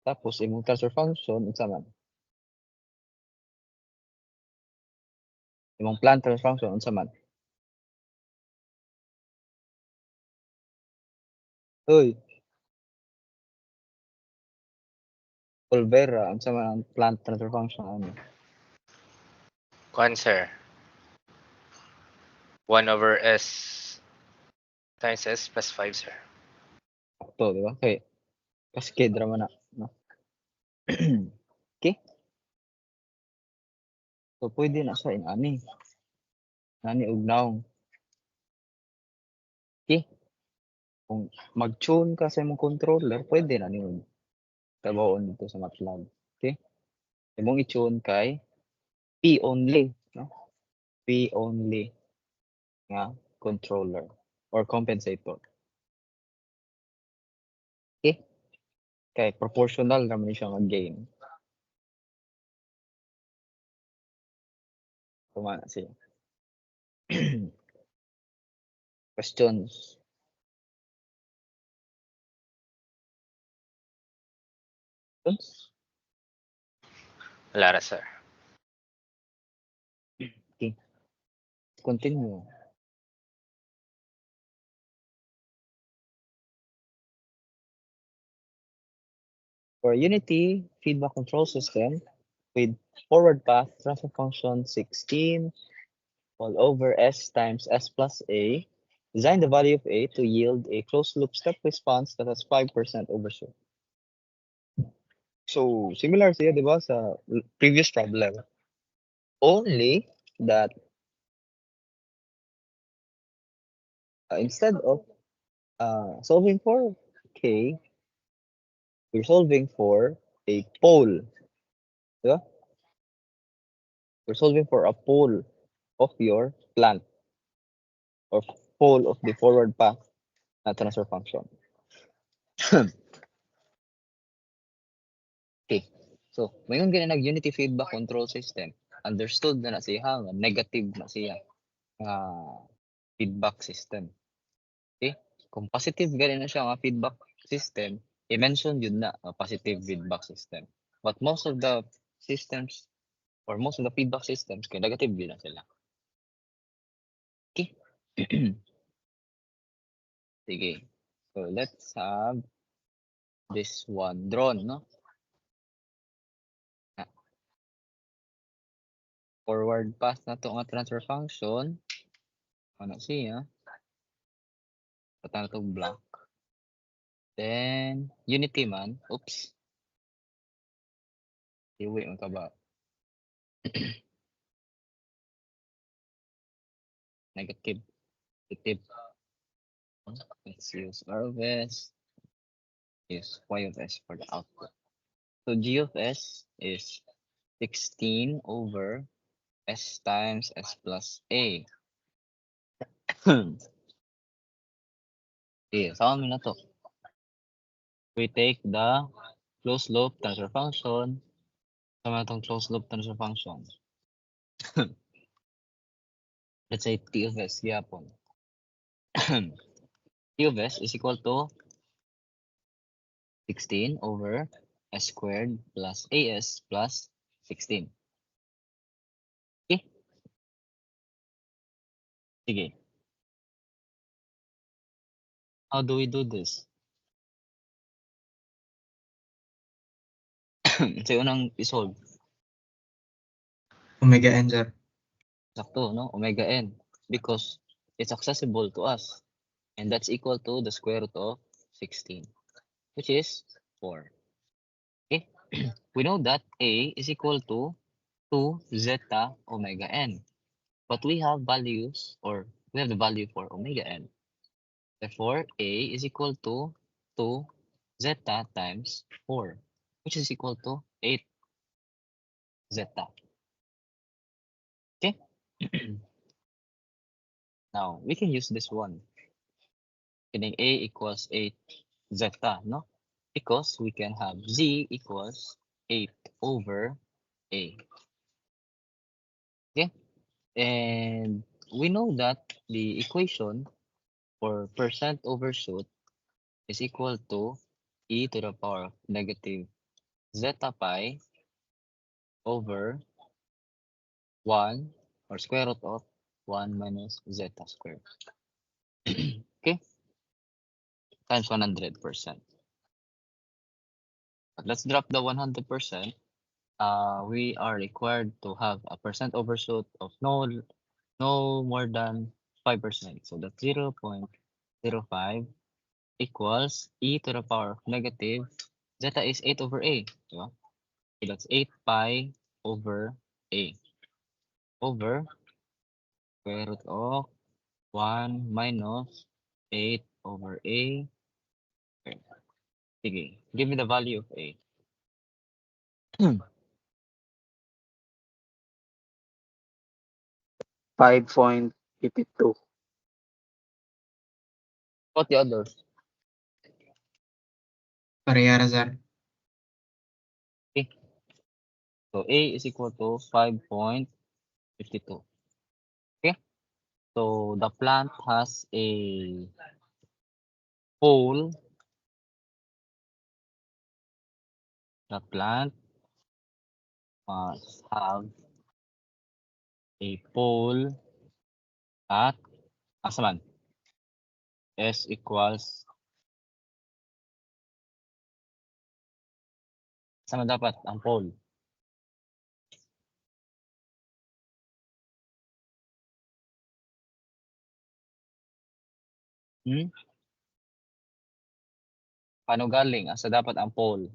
Tapos imong transfer function unsa man? Imong plan transfer function unsa man? Uy. Olvera, unsa man ang plan transfer function ano? Kuan, sir. 1 over S times S plus 5, sir. Sakto, di ba? Kay cascade ra man na, no? Okay? So pwede na siya inani. Nani og naong. Okay? Kung mag-tune ka sa imong controller, pwede na niyo tabawon dito sa MATLAB. Okay? Imong i-tune kay P only, no? P only nga controller or compensator. Okay? Kay proportional naman siya nga gain. Kumana siya. Questions? Questions? Wala ra, sir. Okay. Continue. For unity feedback control system with forward path transfer function 16 all over S times S plus A, design the value of A to yield a closed loop step response that has 5% overshoot. So, similar siya, di ba, sa previous problem. Only that instead of solving for K, we're solving for a pole. Di ba? We're solving for a pole of your plant or pole of the forward path na transfer function. Okay. So, mayroon ganun nag-unity feedback control system. Understood na na siya nga negative na siya feedback system. Okay? Kung positive ganun na siya nga feedback system, i-mention yun na positive feedback system. But most of the systems or most of the feedback systems kay negative din na sila. Okay. Sige. So let's have this one drawn, no? Forward pass na to nga transfer function. Ano siya? Patang to block. Then unity man. Oops. Iwi mo ka ba? Negative. Negative. Let's use R of S. Use Y of S for the output. So G of S is 16 over S times S plus A. Okay, saan mo na to? We take the closed loop transfer function. Sama itong closed loop transfer function. Let's say T of S, yapon. T of S is equal to 16 over S squared plus AS plus 16. Okay? Sige. How do we do this? So, unang isolve. Omega n, sir. Sakto, no? Omega n. Because it's accessible to us. And that's equal to the square root of 16. Which is 4. Okay? We know that A is equal to 2 zeta omega n. But we have values, or we have the value for omega n. Therefore, A is equal to 2 zeta times 4, which is equal to 8 zeta. Okay? Now, we can use this one. Getting A equals 8 zeta, no? Because we can have Z equals 8 over A. Okay? And we know that the equation for percent overshoot is equal to e to the power of negative zeta pi over 1 or square root of 1 minus zeta squared. Okay? Times 100%. But let's drop the 100%. We are required to have a percent overshoot of no more than 5%. So that's 0.05 equals e to the power of negative zeta is 8 over a. Diba? So that's 8 pi over a over square root of 1 minus 8 over a. Sige, give me the value of a. 5.52. What the others? Parehara, sir. Okay. So a is equal to 5.52. Okay. So the plant has a pole. The plant must have a pole at asaman. S equals sama dapat ang pole. Paano galing? Asa dapat ang pole?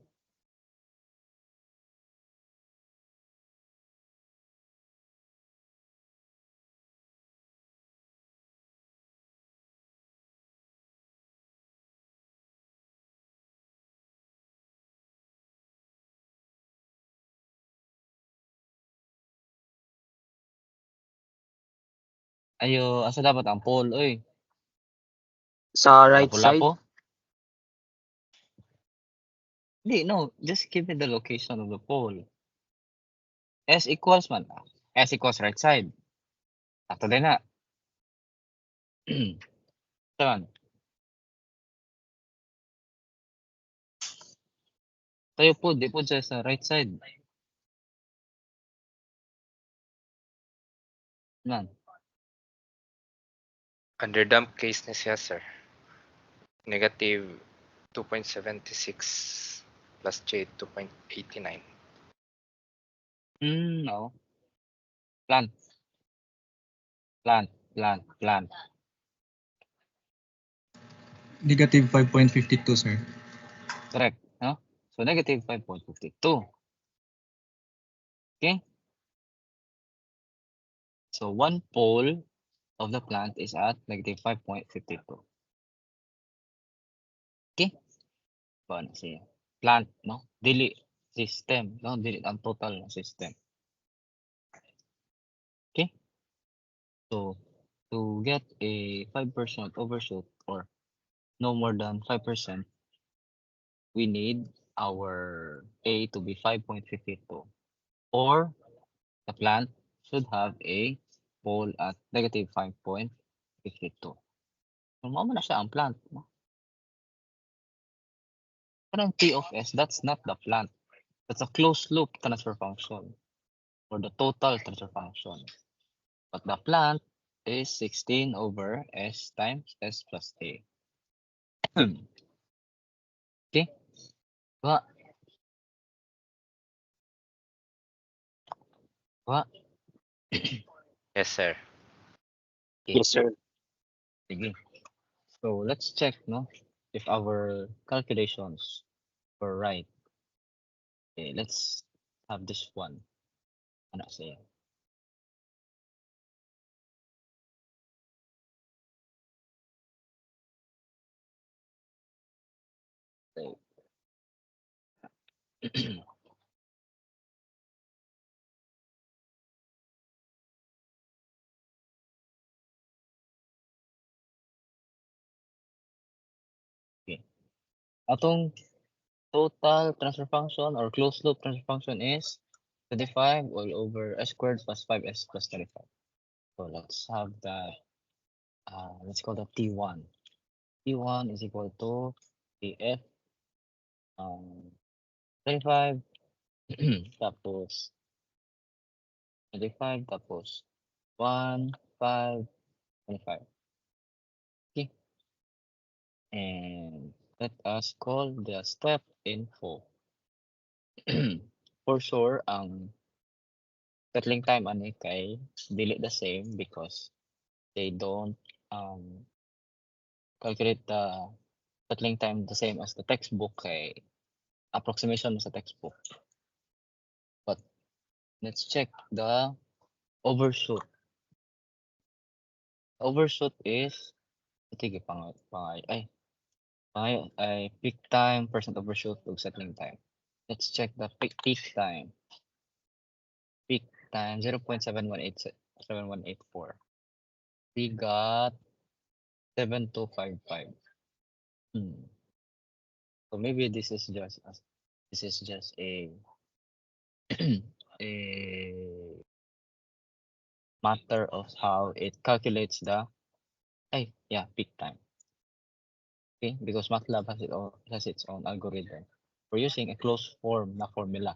Ayo, asa dapat ang pole, oy? Sa right side, Lapu-lapu? Hindi, no. Just give me the location of the pole. S equals man. S equals right side. Sakto din na. Saan? Tayo po, di po dyan sa right side. None. Under dump case ni siya, sir. Negative 2.76 plus J 2.89. No. Plant. Plant. Negative 5.52, sir. Correct. No? So negative 5.52. Okay. So one pole of the plant is at negative 5.52. Okay. So ano siya? Plant, no? Dili system, no? Dili ang total ng system. Okay. So to get a 5% overshoot or no more than 5%, we need our A to be 5.52, or the plant should have a pole at negative 5.52. So mao man na siya ang plant, no? Parang T of S, that's not the plant. That's a closed loop transfer function or the total transfer function. But the plant is 16 over S times S plus A. Okay. Ba? Yes, sir. Okay. Yes, sir. Sige. So let's check, no, if our calculations were right. Okay, let's have this one. Ano siya? Okay. Okay. Atong total transfer function or closed loop transfer function is 25 all over S squared plus 5S plus 35. So let's have that. Let's call that T1. T1 is equal to TF 35 tapos 25 tapos 1, 5, 25. Okay. And let us call the step info. For sure, ang settling time ani kay dili the same because they don't calculate the settling time the same as the textbook kay approximation sa textbook. But let's check the overshoot. Overshoot is sige ay peak time, percent overshoot ug settling time. Let's check the peak time. Peak time 0.7184. We got 7255. So maybe this is just a a matter of how it calculates the peak time. Okay, because MATLAB has its own algorithm. We're using a closed form na formula.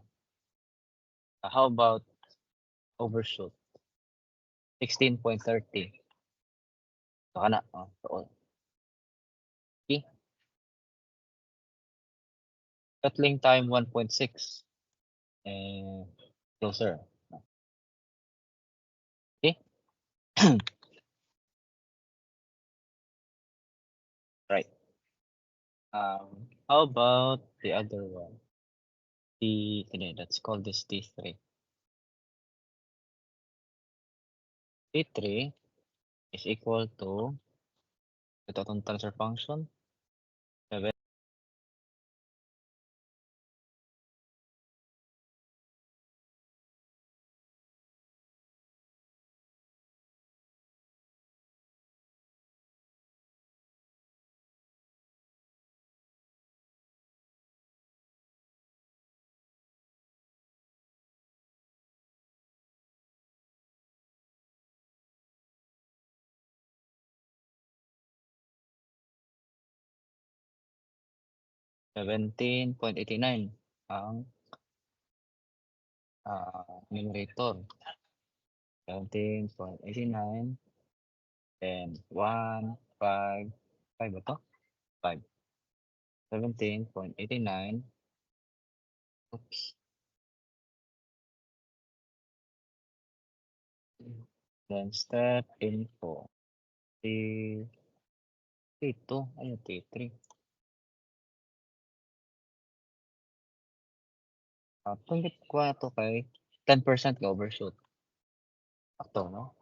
How about overshoot? 16.30. Saka na. Okay. Settling time 1.6. Closer. Okay. Right. How about the other one? Let's call this T3. T3 is equal to the total transfer function 7. $17.89 ang numerator. 17.89, then 1, 5, 5 ba to? 5. 17.89. Oops. Then step info. T2. Ayun, T3. Tunggit ko na to kay 10% ka overshoot. Ito, no?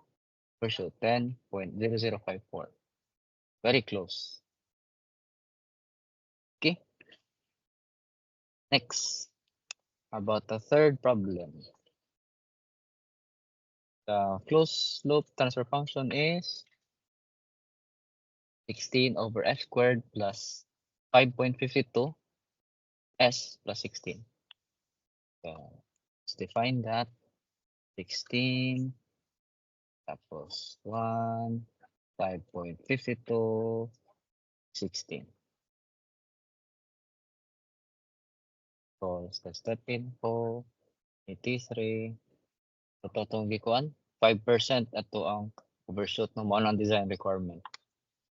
Overshoot, 10.0054. Very close. Okay. Next. About the third problem. The closed loop transfer function is 16 over f squared plus 5.52 s plus 16. So, let's define that. 16 tapos 1, 5.52, 16. So, sa step info, 83. So, totong gikuan, 5% ato ang overshoot ng mga design requirement.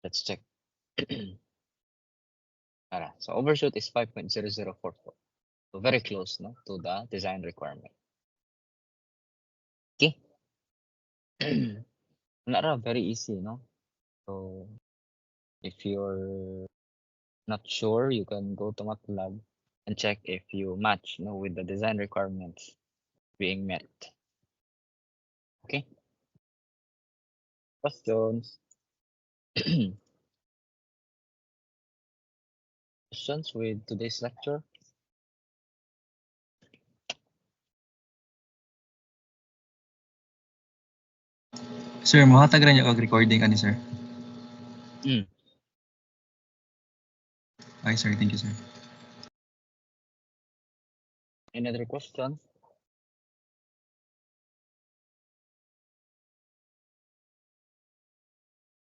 Let's check. Ara, so overshoot is 5.0044. So very close, no, to the design requirement. Okay. Nara, very easy, no? So if you're not sure, you can go to MATLAB and check if you match, no, with the design requirements being met. Okay. Questions? Questions with today's lecture? Sir, makatag rin yung recording ka ni sir. Okay, sir. Thank you, sir. Any other questions?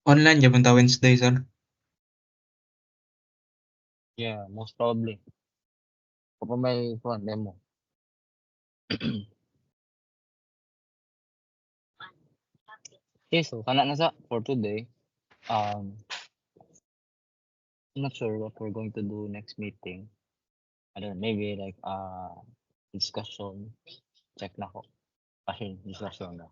Online jabon ta Wednesday, sir. Yeah, most probably. Kung pa may demo. Okay, so kana na sa for today. I'm not sure what we're going to do next meeting. I don't know, maybe like discussion. Check na ko. Kasi discussion na.